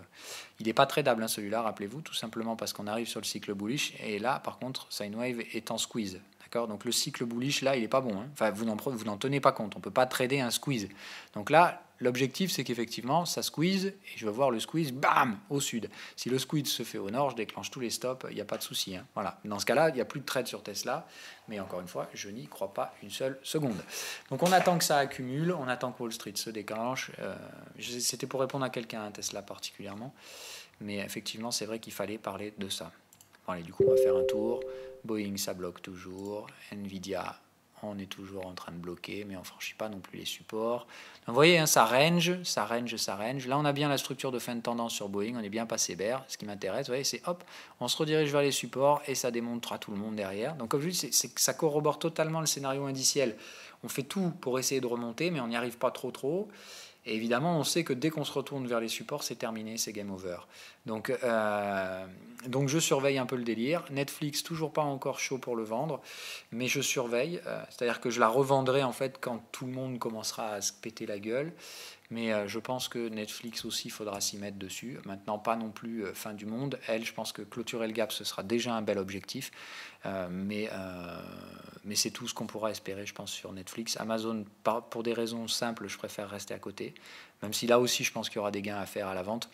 il n'est pas tradable, celui-là, rappelez-vous, tout simplement parce qu'on arrive sur le cycle bullish et là, par contre, sine wave est en squeeze. Donc le cycle bullish là, il est pas bon. Enfin, vous n'en tenez pas compte. On peut pas trader un squeeze. Donc là, l'objectif, c'est qu'effectivement, ça squeeze et je veux voir le squeeze, bam, au sud. Si le squeeze se fait au nord, je déclenche tous les stops. Il n'y a pas de souci. Voilà. Dans ce cas-là, il n'y a plus de trade sur Tesla. Mais encore une fois, je n'y crois pas une seule seconde. Donc on attend que ça accumule. On attend que Wall Street se déclenche. C'était pour répondre à quelqu'un, Tesla particulièrement. Mais effectivement, c'est vrai qu'il fallait parler de ça. Bon, allez, du coup, on va faire un tour. Boeing, ça bloque toujours. Nvidia, on est toujours en train de bloquer, mais on ne franchit pas non plus les supports. Donc, vous voyez, ça range. Là, on a bien la structure de fin de tendance sur Boeing. On est bien passé bear. Ce qui m'intéresse, vous voyez, c'est hop, on se redirige vers les supports et ça démontre à tout le monde derrière. Donc, comme je dis, ça corrobore totalement le scénario indiciel. On fait tout pour essayer de remonter, mais on n'y arrive pas trop. Et évidemment, on sait que dès qu'on se retourne vers les supports, c'est terminé, c'est game over. Donc je surveille un peu le délire. Netflix, toujours pas encore chaud pour le vendre, mais je surveille. C'est-à-dire que je la revendrai en fait quand tout le monde commencera à se péter la gueule. Mais je pense que Netflix aussi, il faudra s'y mettre dessus. Maintenant, pas non plus fin du monde. Elle, je pense que clôturer le gap, ce sera déjà un bel objectif. Mais c'est tout ce qu'on pourra espérer, je pense, sur Netflix. Amazon, pour des raisons simples, je préfère rester à côté. Même si là aussi, je pense qu'il y aura des gains à faire à la vente.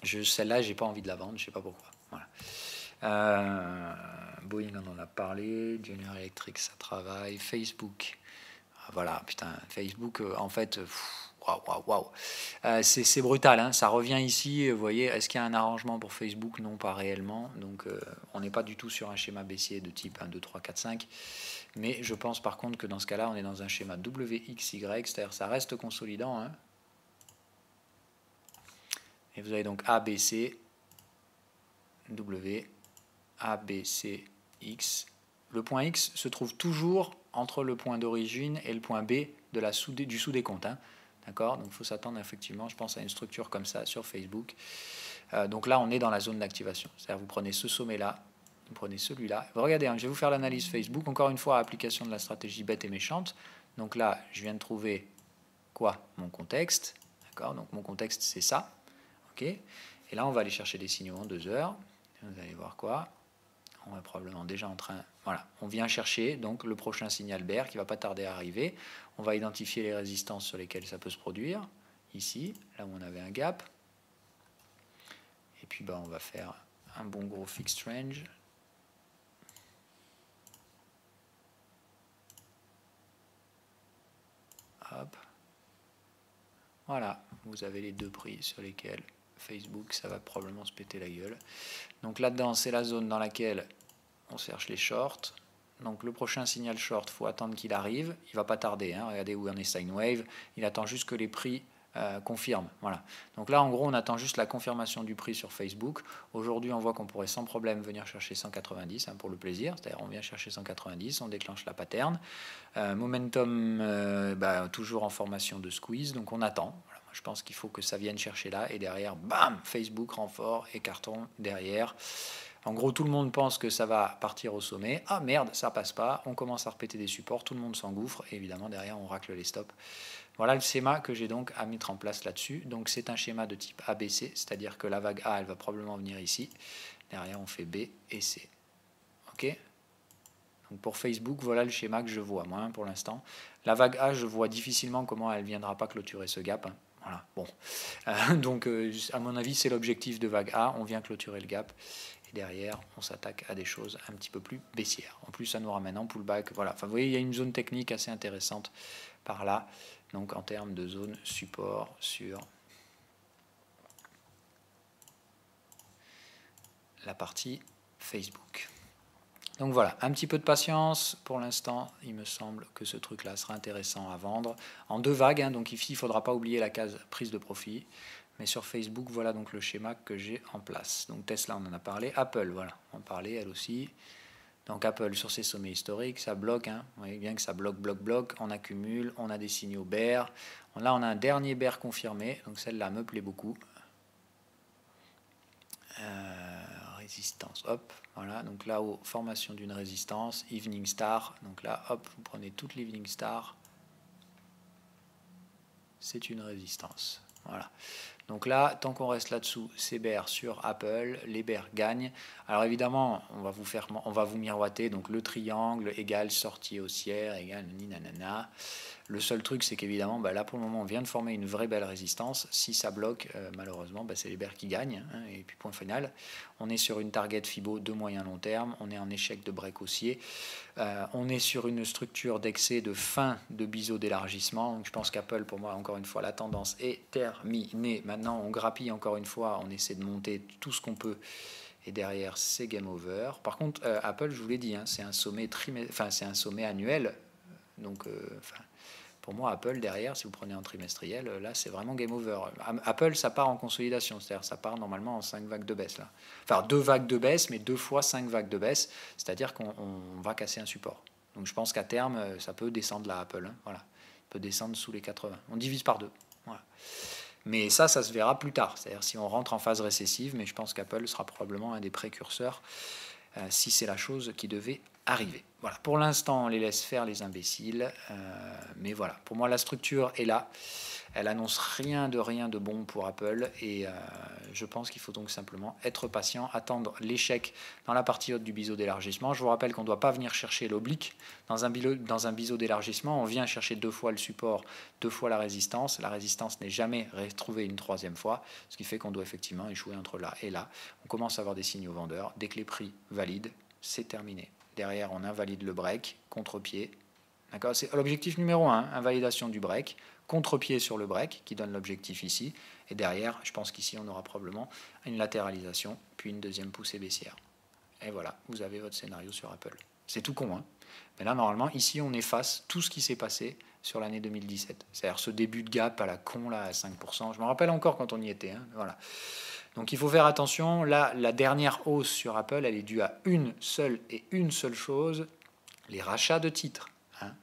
Celle-là, j'ai pas envie de la vendre, je sais pas pourquoi. Voilà. Boeing, on en a parlé. General Electric, ça travaille. Facebook, voilà, putain, Facebook, en fait, waouh. C'est brutal, ça revient ici, vous voyez, est-ce qu'il y a un arrangement pour Facebook? Non, pas réellement, donc on n'est pas du tout sur un schéma baissier de type 1, 2, 3, 4, 5, mais je pense par contre que dans ce cas-là, on est dans un schéma WXY, c'est-à-dire ça reste consolidant, et vous avez donc ABC, W, ABC, X. Le point X se trouve toujours entre le point d'origine et le point B du sous-décompte. D'accord? Donc il faut s'attendre effectivement, je pense, à une structure comme ça sur Facebook. Donc là, on est dans la zone d'activation. C'est-à-dire vous prenez ce sommet-là, vous prenez celui-là. Regardez, je vais vous faire l'analyse Facebook. Encore une fois, application de la stratégie bête et méchante. Donc là, je viens de trouver quoi? Mon contexte. D'accord? Donc mon contexte, c'est ça. OK? Et là, on va aller chercher des signaux en 2 heures. Vous allez voir quoi? On est probablement déjà en train... Voilà, on vient chercher donc le prochain signal bear qui va pas tarder à arriver. On va identifier les résistances sur lesquelles ça peut se produire. Ici, là où on avait un gap. Et puis on va faire un bon gros fixed range. Hop. Voilà, vous avez les 2 prix sur lesquels Facebook, ça va probablement se péter la gueule. Donc là-dedans, c'est la zone dans laquelle on cherche les shorts. Donc le prochain signal short, il faut attendre qu'il arrive. Il ne va pas tarder. Regardez où on est sine wave. Il attend juste que les prix confirme. Voilà. Donc là, en gros, on attend juste la confirmation du prix sur Facebook. Aujourd'hui, on voit qu'on pourrait sans problème venir chercher 190 pour le plaisir. C'est-à-dire, on vient chercher 190, on déclenche la pattern. Momentum, toujours en formation de squeeze, donc on attend. Voilà. Je pense qu'il faut que ça vienne chercher là. Et derrière, bam, Facebook, renfort et carton derrière. En gros, tout le monde pense que ça va partir au sommet. Ah merde, ça passe pas. On commence à repéter des supports, tout le monde s'engouffre. Et évidemment, derrière, on racle les stops. Voilà le schéma que j'ai donc à mettre en place là-dessus. Donc c'est un schéma de type ABC, c'est-à-dire que la vague A, elle va probablement venir ici. Derrière, on fait B et C. OK ? Donc pour Facebook, voilà le schéma que je vois, moi, pour l'instant. La vague A, je vois difficilement comment elle ne viendra pas clôturer ce gap. Voilà, bon. Donc, à mon avis, c'est l'objectif de vague A. On vient clôturer le gap. Et derrière, on s'attaque à des choses un petit peu plus baissières. En plus, ça nous ramène en pullback. Voilà. Enfin, vous voyez, il y a une zone technique assez intéressante par là. Donc, en termes de zone support sur la partie Facebook. Donc voilà, un petit peu de patience. Pour l'instant, il me semble que ce truc-là sera intéressant à vendre en deux vagues. Donc ici, il ne faudra pas oublier la case prise de profit. Mais sur Facebook, voilà donc le schéma que j'ai en place. Donc Tesla, on en a parlé. Apple, voilà, on en parlait elle aussi. Donc Apple, sur ses sommets historiques, ça bloque. Vous voyez bien que ça bloque. On accumule, on a des signaux bear. Là, on a un dernier bear confirmé. Donc celle-là me plaît beaucoup. Résistance, hop, voilà, donc là-haut, formation d'une résistance, Evening Star, donc là, hop, vous prenez toute l'Evening Star, c'est une résistance, voilà. Donc là, tant qu'on reste là-dessous, c'est bear sur Apple, les bears gagnent. Alors évidemment, on va vous miroiter, donc le triangle égale sortie haussière, égale ninanana. Le seul truc, c'est qu'évidemment, là pour le moment, on vient de former une vraie belle résistance. Si ça bloque, malheureusement, c'est les bears qui gagnent. Et puis point final, on est sur une target FIBO de moyen long terme. On est en échec de break haussier. On est sur une structure d'excès de fin de biseau d'élargissement. Donc je pense qu'Apple, pour moi, encore une fois, la tendance est terminée. Maintenant, on grappille encore une fois. On essaie de monter tout ce qu'on peut. Et derrière, c'est game over. Par contre, Apple, je vous l'ai dit, c'est un sommet c'est un sommet annuel. Donc, pour moi, Apple, derrière, si vous prenez un trimestriel, là, c'est vraiment game over. Apple, ça part en consolidation, c'est-à-dire ça part normalement en 5 vagues de baisse. Là. Enfin, 2 vagues de baisse, mais 2 fois 5 vagues de baisse, c'est-à-dire qu'on va casser un support. Donc je pense qu'à terme, ça peut descendre là, Apple. Voilà. Il peut descendre sous les 80. On divise par 2. Voilà. Mais ça se verra plus tard. C'est-à-dire si on rentre en phase récessive, mais je pense qu'Apple sera probablement un des précurseurs si c'est la chose qui devait arriver. Voilà. Pour l'instant, on les laisse faire les imbéciles. Mais voilà, pour moi, la structure est là. Elle annonce rien de bon pour Apple. Et je pense qu'il faut donc simplement être patient, attendre l'échec dans la partie haute du biseau d'élargissement. Je vous rappelle qu'on ne doit pas venir chercher l'oblique. Dans un biseau d'élargissement, on vient chercher 2 fois le support, 2 fois la résistance. La résistance n'est jamais retrouvée une 3e fois, ce qui fait qu'on doit effectivement échouer entre là et là. On commence à avoir des signaux vendeurs. Dès que les prix valident, c'est terminé. Derrière, on invalide le break, contre-pied. D'accord, c'est l'objectif numéro 1, invalidation du break, contre-pied sur le break, qui donne l'objectif ici. Et derrière, je pense qu'ici, on aura probablement une latéralisation, puis une deuxième poussée baissière. Et voilà, vous avez votre scénario sur Apple. C'est tout con, Mais là, normalement, ici, on efface tout ce qui s'est passé sur l'année 2017. C'est-à-dire ce début de gap à la con, là, à 5%. Je me rappelle encore quand on y était. Voilà. Donc il faut faire attention. Là, la dernière hausse sur Apple, elle est due à une seule chose, les rachats de titres.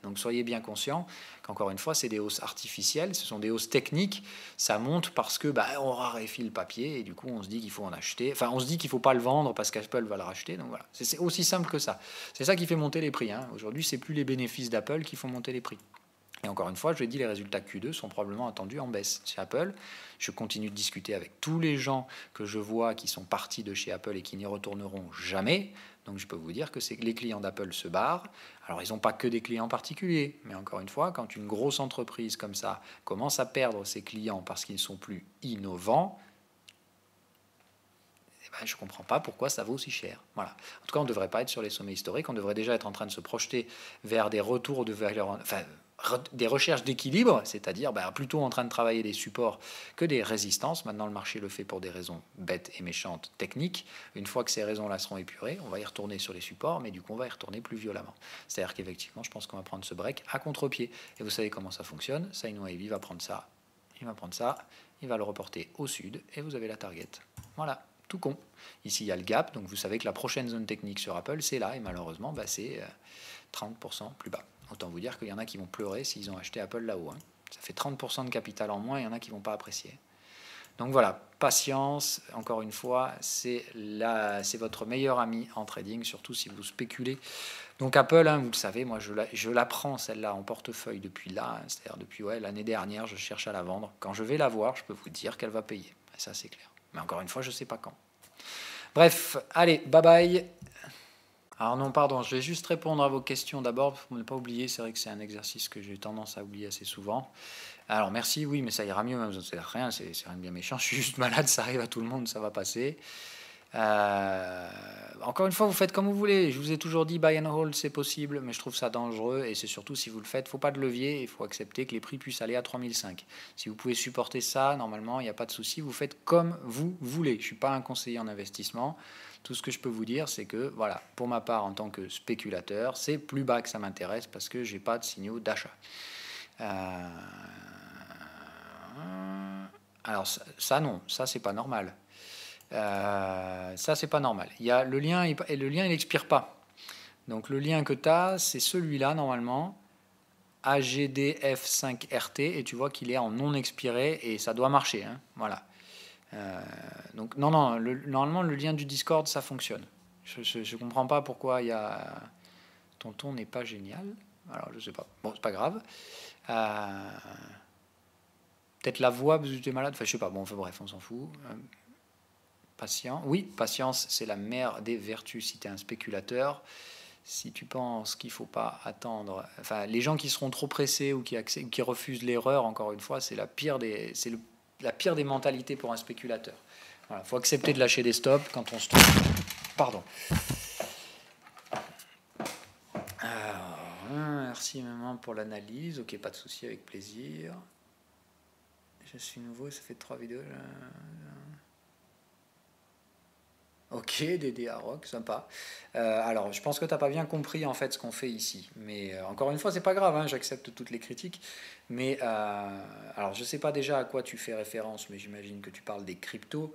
Donc soyez bien conscients qu'encore une fois, c'est des hausses artificielles, ce sont des hausses techniques. Ça monte parce que on raréfie le papier et du coup on se dit qu'il faut en acheter. Enfin, on se dit qu'il ne faut pas le vendre parce qu'Apple va le racheter. Donc voilà, c'est aussi simple que ça. C'est ça qui fait monter les prix. Aujourd'hui, c'est plus les bénéfices d'Apple qui font monter les prix. Et encore une fois, je l'ai dit, les résultats Q2 sont probablement attendus en baisse chez Apple. Je continue de discuter avec tous les gens que je vois qui sont partis de chez Apple et qui n'y retourneront jamais. Donc je peux vous dire que les clients d'Apple se barrent. Alors ils n'ont pas que des clients particuliers, mais encore une fois, quand une grosse entreprise comme ça commence à perdre ses clients parce qu'ils ne sont plus innovants, je ne comprends pas pourquoi ça vaut si cher. Voilà. En tout cas, on ne devrait pas être sur les sommets historiques, on devrait déjà être en train de se projeter vers des retours de valeur, des recherches d'équilibre, c'est-à-dire plutôt en train de travailler des supports que des résistances. Maintenant, le marché le fait pour des raisons bêtes et méchantes techniques. Une fois que ces raisons-là seront épurées, on va y retourner sur les supports, mais du coup, on va y retourner plus violemment. C'est-à-dire qu'effectivement, je pense qu'on va prendre ce break à contre-pied. Et vous savez comment ça fonctionne. Saino Heavy va prendre ça il va prendre ça, il va le reporter au sud, et vous avez la target. Voilà, tout con. Ici, il y a le gap, donc vous savez que la prochaine zone technique sur Apple, c'est là, et malheureusement, bah, c'est 30% plus bas. Autant vous dire qu'il y en a qui vont pleurer s'ils ont acheté Apple là-haut. Hein. Ça fait 30% de capital en moins, il y en a qui ne vont pas apprécier. Donc voilà, patience, encore une fois, c'est votre meilleur ami en trading, surtout si vous spéculez. Donc Apple, hein, vous le savez, moi je la prends celle-là en portefeuille depuis là, hein, c'est-à-dire depuis l'année dernière, je cherche à la vendre. Quand je vais la voir, je peux vous dire qu'elle va payer. Ça c'est clair. Mais encore une fois, je ne sais pas quand. Bref, allez, bye bye. Alors non, pardon, je vais juste répondre à vos questions d'abord, pour ne pas oublier, c'est vrai que c'est un exercice que j'ai tendance à oublier assez souvent. Alors merci, oui, mais ça ira mieux, hein, c'est rien, c'est rien de bien méchant, je suis juste malade, ça arrive à tout le monde, ça va passer. Encore une fois, vous faites comme vous voulez, je vous ai toujours dit buy and hold, c'est possible, mais je trouve ça dangereux, et c'est surtout si vous le faites, il ne faut pas de levier, il faut accepter que les prix puissent aller à 3005. Si vous pouvez supporter ça, normalement, il n'y a pas de souci, vous faites comme vous voulez. Je ne suis pas un conseiller en investissement. Tout ce que je peux vous dire, c'est que, voilà, pour ma part, en tant que spéculateur, c'est plus bas que ça m'intéresse parce que je n'ai pas de signaux d'achat. Alors, ça non, ça, c'est pas normal. Ça, c'est pas normal. Il y a le lien, et le lien, il n'expire pas. Donc, le lien que tu as, c'est celui-là, normalement, AGDF5RT, et tu vois qu'il est en non expiré, et ça doit marcher. Hein, voilà. Donc non, normalement le lien du Discord ça fonctionne. Je comprends pas pourquoi il y a... Ton ton n'est pas génial. Alors je sais pas. Bon, c'est pas grave. Peut-être la voix parce que tu es malade. Enfin je sais pas. Bon, enfin bref, on s'en fout. Patient. Oui, patience, c'est la mère des vertus si tu es un spéculateur. Si tu penses qu'il faut pas attendre... Enfin, les gens qui seront trop pressés ou qui refusent l'erreur, encore une fois, c'est la pire des mentalités pour un spéculateur. Voilà, faut accepter de lâcher des stops quand on se trompe. Pardon. Alors, merci maman pour l'analyse. Ok, pas de souci, avec plaisir. Je suis nouveau, ça fait 3 vidéos. Ok, DDA Rock, sympa. Alors, je pense que tu n'as pas bien compris en fait ce qu'on fait ici. Mais encore une fois, c'est pas grave, hein, j'accepte toutes les critiques. Mais alors, je sais pas déjà à quoi tu fais référence, mais j'imagine que tu parles des cryptos.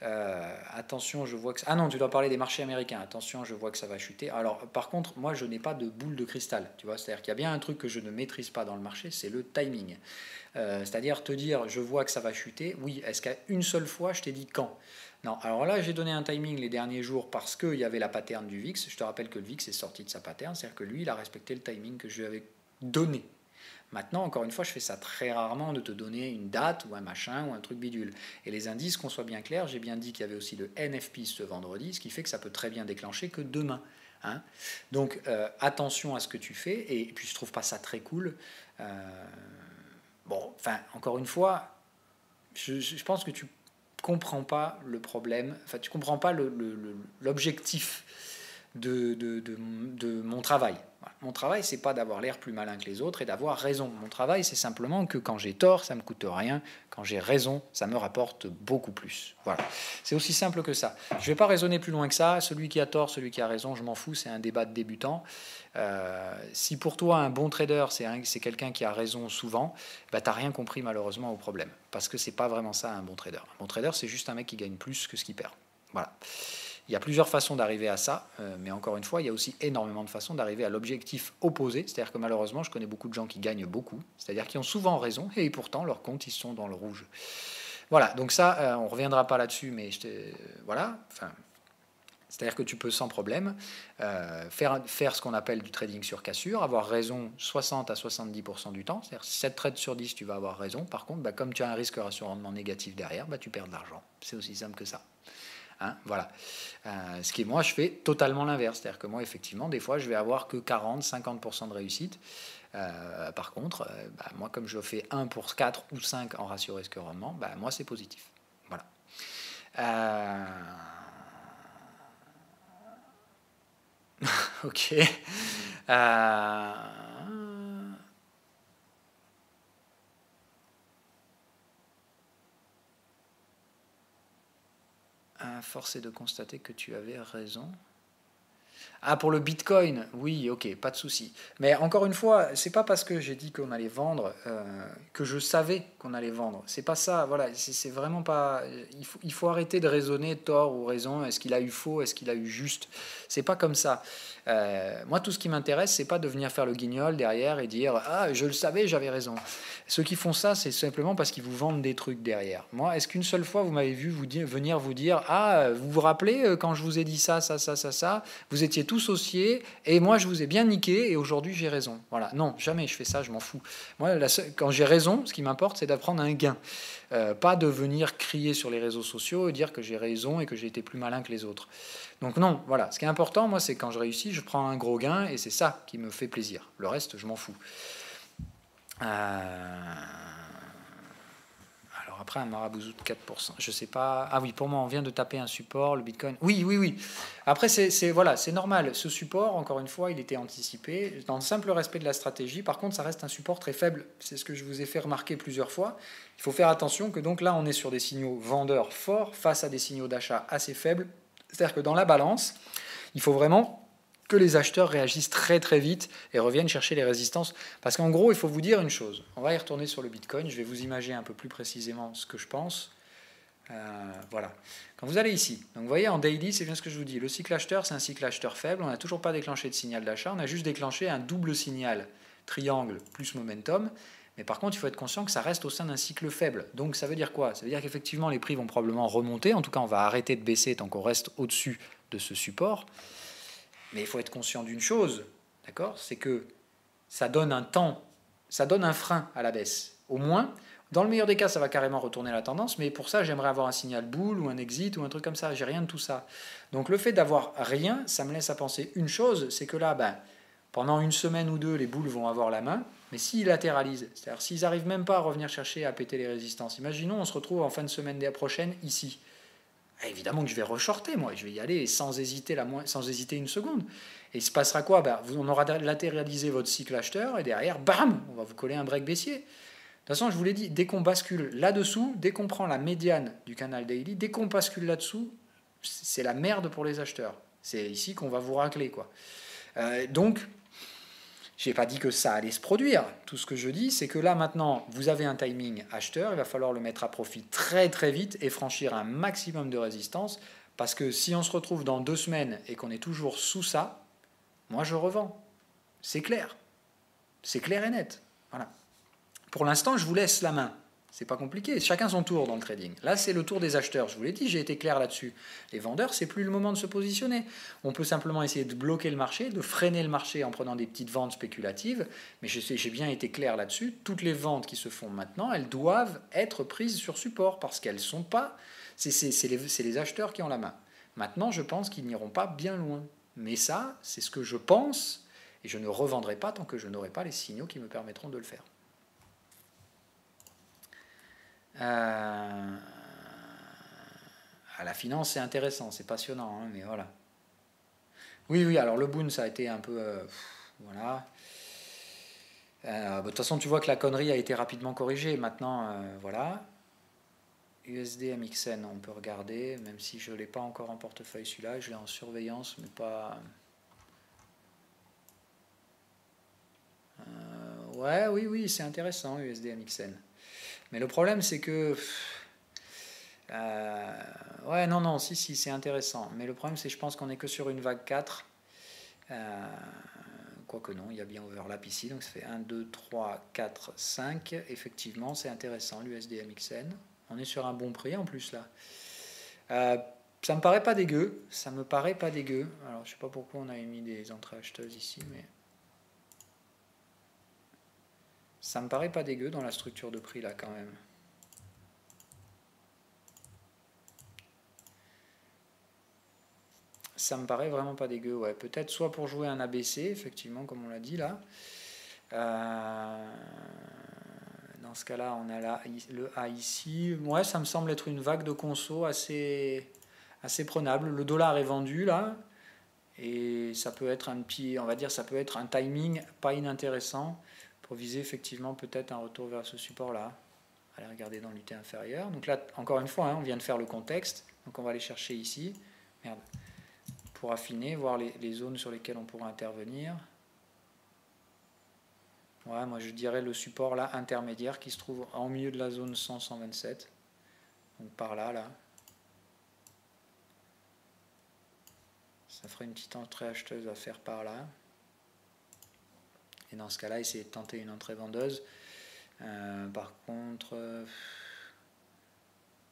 Attention, je vois que... Ah non, tu dois parler des marchés américains. Attention, je vois que ça va chuter. Alors, par contre, moi, je n'ai pas de boule de cristal. Tu vois, c'est-à-dire qu'il y a bien un truc que je ne maîtrise pas dans le marché, c'est le timing. C'est-à-dire te dire, je vois que ça va chuter. Oui, est-ce qu'à une seule fois, je t'ai dit quand? Non, alors là, j'ai donné un timing les derniers jours parce qu'il y avait la pattern du VIX. Je te rappelle que le VIX est sorti de sa pattern, c'est-à-dire que lui, il a respecté le timing que je lui avais donné. Maintenant, encore une fois, je fais ça très rarement de te donner une date ou un machin ou un truc bidule. Et les indices, qu'on soit bien clair, j'ai bien dit qu'il y avait aussi le NFP ce vendredi, ce qui fait que ça peut très bien déclencher que demain. Hein. Donc, attention à ce que tu fais. Et puis, je trouve pas ça très cool. Bon, enfin, encore une fois, je pense que tu comprends pas le problème, enfin tu comprends pas l'objectif de mon travail. Voilà. Mon travail, c'est pas d'avoir l'air plus malin que les autres et d'avoir raison. Mon travail, c'est simplement que quand j'ai tort, ça me coûte rien. Quand j'ai raison, ça me rapporte beaucoup plus. Voilà. C'est aussi simple que ça. Je vais pas raisonner plus loin que ça. Celui qui a tort, celui qui a raison, je m'en fous. C'est un débat de débutant. Si pour toi, un bon trader, c'est quelqu'un qui a raison souvent, bah, tu n'as rien compris malheureusement au problème. Parce que c'est pas vraiment ça un bon trader. Un bon trader, c'est juste un mec qui gagne plus que ce qu'il perd. Voilà. Il y a plusieurs façons d'arriver à ça, mais encore une fois, il y a aussi énormément de façons d'arriver à l'objectif opposé. C'est-à-dire que malheureusement, je connais beaucoup de gens qui gagnent beaucoup, c'est-à-dire qui ont souvent raison, et pourtant, leurs comptes, ils sont dans le rouge. Voilà, donc ça, on ne reviendra pas là-dessus, mais voilà, enfin... C'est-à-dire que tu peux sans problème faire ce qu'on appelle du trading sur cassure, avoir raison 60 à 70% du temps. C'est-à-dire 7 trades sur 10, tu vas avoir raison. Par contre, bah, comme tu as un risque ratio-rendement négatif derrière, bah, tu perds de l'argent. C'est aussi simple que ça. Hein, voilà. Ce qui, moi, je fais totalement l'inverse. C'est-à-dire que moi, effectivement, des fois, je vais avoir que 40-50% de réussite. Par contre, bah, moi, comme je fais 1 pour 4 ou 5 en ratio risque-rendement, bah, moi, c'est positif. Voilà. Ok. Force est de constater que tu avais raison. Ah, pour le Bitcoin, oui, ok, pas de souci. Mais encore une fois, c'est pas parce que j'ai dit qu'on allait vendre que je savais qu'on allait vendre. C'est pas ça, voilà, c'est vraiment pas. Il faut arrêter de raisonner tort ou raison. Est-ce qu'il a eu faux, est-ce qu'il a eu juste? C'est pas comme ça. Moi, tout ce qui m'intéresse, c'est pas de venir faire le guignol derrière et dire ah, je le savais, j'avais raison. Ceux qui font ça, c'est simplement parce qu'ils vous vendent des trucs derrière. Moi, est-ce qu'une seule fois vous m'avez vu venir vous dire ah, vous vous rappelez quand je vous ai dit ça, ça, ça, ça, ça, vous étiez tous haussiers et moi je vous ai bien niqué et aujourd'hui j'ai raison. Voilà, non, jamais je fais ça, je m'en fous. Moi, quand j'ai raison, ce qui m'importe, c'est d'apprendre un gain. Pas de venir crier sur les réseaux sociaux et dire que j'ai raison et que j'ai été plus malin que les autres. Donc non, voilà, ce qui est important, moi, c'est quand je réussis, je prends un gros gain et c'est ça qui me fait plaisir. Le reste, je m'en fous. Alors après, un maraboutou de 4%, je sais pas. Ah oui, pour moi, on vient de taper un support, le Bitcoin. Oui, oui, oui. Après, voilà, c'est normal. Ce support, encore une fois, il était anticipé dans le simple respect de la stratégie. Par contre, ça reste un support très faible. C'est ce que je vous ai fait remarquer plusieurs fois. Il faut faire attention que donc là, on est sur des signaux vendeurs forts face à des signaux d'achat assez faibles. C'est-à-dire que dans la balance, il faut vraiment que les acheteurs réagissent très très vite et reviennent chercher les résistances. Parce qu'en gros, il faut vous dire une chose. On va y retourner sur le Bitcoin. Je vais vous imaginer un peu plus précisément ce que je pense. Voilà. Quand vous allez ici, donc vous voyez en daily, c'est bien ce que je vous dis. Le cycle acheteur, c'est un cycle acheteur faible. On n'a toujours pas déclenché de signal d'achat. On a juste déclenché un double signal triangle plus momentum. Mais par contre, il faut être conscient que ça reste au sein d'un cycle faible. Donc ça veut dire quoi? Ça veut dire qu'effectivement, les prix vont probablement remonter. En tout cas, on va arrêter de baisser tant qu'on reste au-dessus de ce support. Mais il faut être conscient d'une chose, d'accord? C'est que ça donne un temps, ça donne un frein à la baisse. Au moins, dans le meilleur des cas, ça va carrément retourner la tendance, mais pour ça, j'aimerais avoir un signal boule ou un exit ou un truc comme ça. J'ai rien de tout ça. Donc le fait d'avoir rien, ça me laisse à penser une chose, c'est que là, pendant une semaine ou deux, les boules vont avoir la main, mais s'ils latéralisent, c'est-à-dire s'ils n'arrivent même pas à revenir chercher à péter les résistances, imaginons on se retrouve en fin de semaine prochaine ici. Évidemment que je vais reshorter, moi, je vais y aller sans hésiter une seconde. Et il se passera quoi? On aura latéralisé votre cycle acheteur et derrière, bam, on va vous coller un break baissier. De toute façon, je vous l'ai dit, dès qu'on bascule là-dessous, dès qu'on prend la médiane du canal daily, dès qu'on bascule là-dessous, c'est la merde pour les acheteurs. C'est ici qu'on va vous racler, quoi. Donc, je n'ai pas dit que ça allait se produire. Tout ce que je dis, c'est que là, maintenant, vous avez un timing acheteur. Il va falloir le mettre à profit très, très vite et franchir un maximum de résistance. Parce que si on se retrouve dans 2 semaines et qu'on est toujours sous ça, moi, je revends. C'est clair. C'est clair et net. Voilà. Pour l'instant, je vous laisse la main. C'est pas compliqué. Chacun son tour dans le trading. Là, c'est le tour des acheteurs. Je vous l'ai dit, j'ai été clair là-dessus. Les vendeurs, c'est plus le moment de se positionner. On peut simplement essayer de bloquer le marché, de freiner le marché en prenant des petites ventes spéculatives. Mais j'ai bien été clair là-dessus. Toutes les ventes qui se font maintenant, elles doivent être prises sur support parce qu'elles sont pas. C'est les acheteurs qui ont la main. Maintenant, je pense qu'ils n'iront pas bien loin. Mais ça, c'est ce que je pense. Et je ne revendrai pas tant que je n'aurai pas les signaux qui me permettront de le faire. La finance, c'est intéressant, c'est passionnant, hein, mais voilà. Oui, oui, alors le boom, ça a été un peu... voilà. De toute façon, tu vois que la connerie a été rapidement corrigée. Maintenant, voilà. USD MXN, on peut regarder, même si je ne l'ai pas encore en portefeuille celui-là, je l'ai en surveillance, mais pas... ouais, oui, oui, c'est intéressant, USD MXN. Mais le problème, c'est que... ouais, non, non, si, c'est intéressant. Mais le problème, c'est que je pense qu'on n'est que sur une vague 4. Quoique non, il y a bien overlap ici. Donc ça fait 1, 2, 3, 4, 5. Effectivement, c'est intéressant, l'USD MXN. On est sur un bon prix en plus, là. Ça me paraît pas dégueu. Ça me paraît pas dégueu. Alors, je sais pas pourquoi on a mis des entrées acheteuses ici, mais... ça me paraît pas dégueu dans la structure de prix, là, quand même. Ça me paraît vraiment pas dégueu, ouais. Peut-être soit pour jouer un ABC, effectivement, comme on l'a dit là. Dans ce cas-là, on a là, le A ici. Ouais, ça me semble être une vague de conso assez prenable. Le dollar est vendu là. Et ça peut être un petit, on va dire, ça peut être un timing pas inintéressant pour viser effectivement peut-être un retour vers ce support-là. Allez regarder dans l'unité inférieure. Donc là, encore une fois, hein, on vient de faire le contexte. Donc on va aller chercher ici. Merde. pour affiner, voir les zones sur lesquelles on pourra intervenir. Ouais, moi je dirais le support là intermédiaire qui se trouve en milieu de la zone 100-127. Donc par là, là. Ça ferait une petite entrée acheteuse à faire par là. Et dans ce cas-là, essayer de tenter une entrée vendeuse. Par contre, il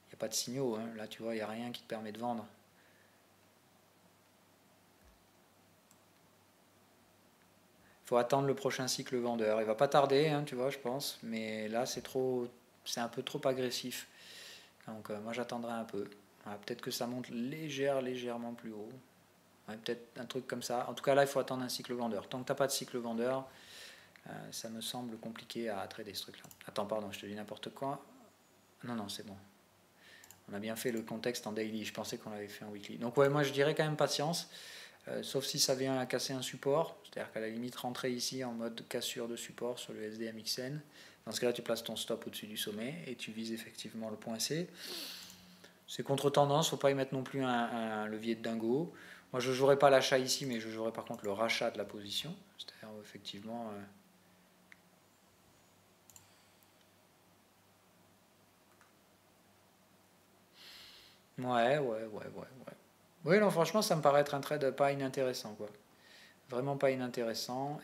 n'y a pas de signaux. Hein. Là, tu vois, il n'y a rien qui te permet de vendre. Il faut attendre le prochain cycle vendeur. Il va pas tarder, hein, tu vois, je pense. Mais là, c'est un peu trop agressif. Donc, moi, j'attendrai un peu. Voilà, peut-être que ça monte légèrement plus haut. Ouais, peut-être un truc comme ça. En tout cas, là, il faut attendre un cycle vendeur. Tant que tu n'as pas de cycle vendeur, ça me semble compliqué à trader ce truc-là. Attends, pardon, je te dis n'importe quoi. Non, c'est bon. On a bien fait le contexte en daily. Je pensais qu'on l'avait fait en weekly. Donc, ouais, moi, je dirais quand même patience. Sauf si ça vient à casser un support. C'est-à-dire qu'à la limite, rentrer ici en mode cassure de support sur le SDMXN. Dans ce cas-là, tu places ton stop au-dessus du sommet et tu vises effectivement le point C. C'est contre-tendance. Il ne faut pas y mettre non plus un levier de dingo. Moi, je ne jouerai pas l'achat ici, mais je jouerai par contre le rachat de la position. C'est-à-dire, effectivement... Ouais. Oui, non, franchement, ça me paraît être un trade pas inintéressant, quoi. Vraiment pas inintéressant.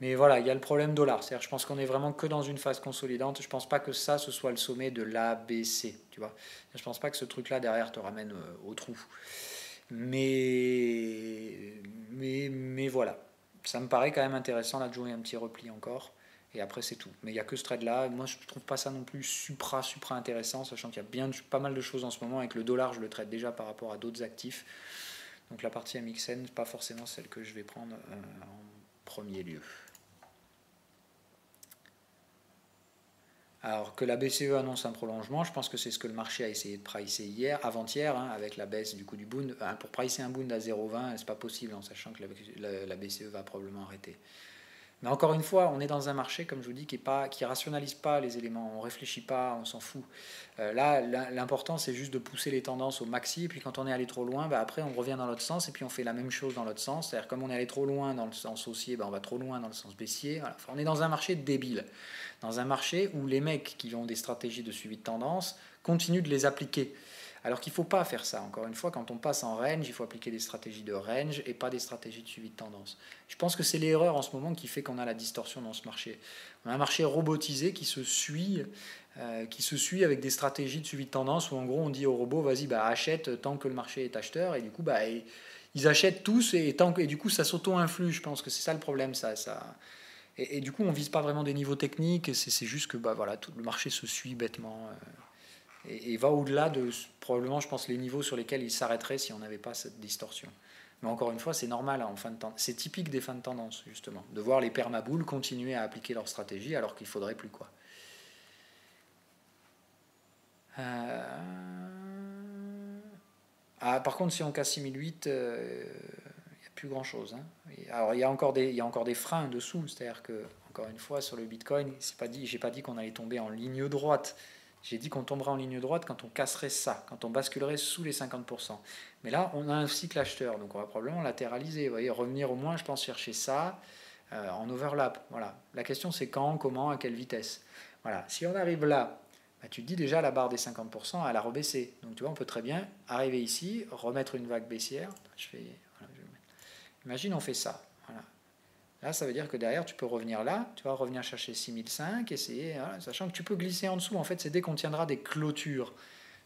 Mais voilà, il y a le problème dollar. C'est-à-dire, je pense qu'on est vraiment que dans une phase consolidante. Je pense pas que ça, ce soit le sommet de l'ABC, tu vois. Je pense pas que ce truc-là, derrière, te ramène au trou. Mais voilà. Ça me paraît quand même intéressant là de jouer un petit repli encore. Et après, c'est tout. Mais il n'y a que ce trade-là. Moi, je ne trouve pas ça non plus supra intéressant, sachant qu'il y a pas mal de choses en ce moment. Avec le dollar, je le traite déjà par rapport à d'autres actifs. Donc la partie MXN, pas forcément celle que je vais prendre en premier lieu. Alors que la BCE annonce un prolongement, je pense que c'est ce que le marché a essayé de pricer avant-hier, hein, avec la baisse du coût du Bund. Pour pricer un Bund à 0,20, c'est pas possible, en sachant que la BCE va probablement arrêter. Mais encore une fois, on est dans un marché, comme je vous dis, qui ne rationalise pas les éléments, on ne réfléchit pas, on s'en fout. Là, l'important, c'est juste de pousser les tendances au maxi, et puis quand on est allé trop loin, après on revient dans l'autre sens, et puis on fait la même chose dans l'autre sens. C'est-à-dire comme on est allé trop loin dans le sens haussier, on va trop loin dans le sens baissier. Voilà. Enfin, on est dans un marché débile, dans un marché où les mecs qui ont des stratégies de suivi de tendance continuent de les appliquer. Alors qu'il ne faut pas faire ça. Encore une fois, quand on passe en range, il faut appliquer des stratégies de range et pas des stratégies de suivi de tendance. Je pense que c'est l'erreur en ce moment qui fait qu'on a la distorsion dans ce marché. On a un marché robotisé qui se suit avec des stratégies de suivi de tendance où en gros on dit au robot vas-y achète tant que le marché est acheteur, et du coup ils achètent tous et du coup ça s'auto-influe. Je pense que c'est ça le problème. Et du coup on vise pas vraiment des niveaux techniques, c'est juste que tout le marché se suit bêtement. Et va au-delà de probablement, je pense, les niveaux sur lesquels il s'arrêterait si on n'avait pas cette distorsion. Mais encore une fois, c'est normal en fin de temps. C'est typique des fins de tendance, justement, de voir les permaboules continuer à appliquer leur stratégie alors qu'il ne faudrait plus quoi. Par contre, si on casse 6008, il n'y a plus grand-chose. Hein. Alors, il y a encore des freins dessous, c'est-à-dire que, encore une fois, sur le Bitcoin, j'ai pas dit qu'on allait tomber en ligne droite. J'ai dit qu'on tomberait en ligne droite quand on casserait ça, quand on basculerait sous les 50%. Mais là, on a un cycle acheteur, donc on va probablement latéraliser. Vous voyez, revenir au moins, je pense, chercher ça en overlap. Voilà. La question, c'est quand, comment, à quelle vitesse. Voilà. Si on arrive là, tu te dis déjà la barre des 50%, elle a rebaissé. Donc tu vois, on peut très bien arriver ici, remettre une vague baissière. Imagine, on fait ça. Voilà. Là, ça veut dire que derrière, tu peux revenir là, tu vas revenir chercher 6005, essayer, voilà, sachant que tu peux glisser en dessous. En fait, c'est dès qu'on tiendra des clôtures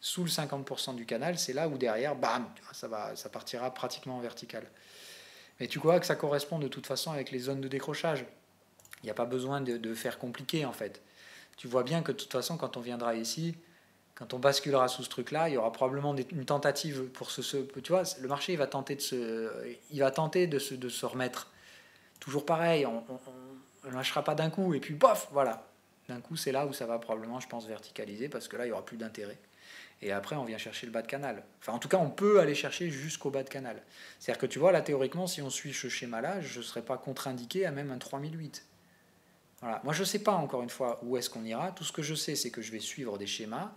sous le 50% du canal, c'est là où derrière, bam, ça partira pratiquement en vertical. Mais tu vois que ça correspond de toute façon avec les zones de décrochage. Il n'y a pas besoin de faire compliqué, en fait. Tu vois bien que de toute façon, quand on viendra ici, quand on basculera sous ce truc-là, il y aura probablement une tentative pour tu vois, le marché il va tenter de se remettre. Toujours pareil, on ne lâchera pas d'un coup, et puis bof, voilà. D'un coup, c'est là où ça va probablement, je pense, verticaliser, parce que là, il n'y aura plus d'intérêt. Et après, on vient chercher le bas de canal. Enfin, en tout cas, on peut aller chercher jusqu'au bas de canal. C'est-à-dire que tu vois, là, théoriquement, si on suit ce schéma-là, je ne serais pas contre-indiqué à même un 3008. Voilà. Moi, je ne sais pas, encore une fois, où est-ce qu'on ira. Tout ce que je sais, c'est que je vais suivre des schémas.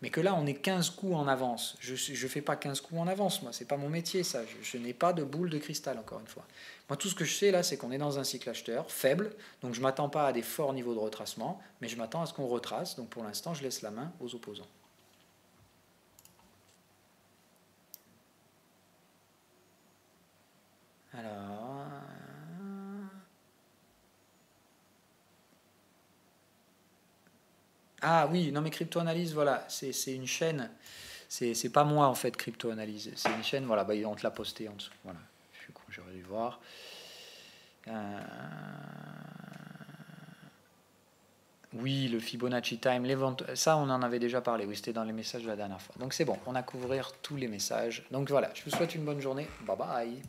mais que là on est 15 coups en avance. Je ne fais pas 15 coups en avance, moi, c'est pas mon métier ça. Je n'ai pas de boule de cristal, encore une fois. Moi, tout ce que je sais là, c'est qu'on est dans un cycle acheteur faible, donc je ne m'attends pas à des forts niveaux de retracement, mais je m'attends à ce qu'on retrace. Donc pour l'instant, je laisse la main aux opposants. Alors... Ah oui, non mais crypto-analyse, voilà, c'est une chaîne. C'est pas moi en fait, crypto-analyse. C'est une chaîne, voilà, bah, on te l'a posté en dessous. Voilà, je suis con, j'aurais dû voir. Oui, le Fibonacci Time, ça on en avait déjà parlé, oui, c'était dans les messages de la dernière fois. Donc c'est bon, on a couvert tous les messages. Donc voilà, je vous souhaite une bonne journée. Bye bye.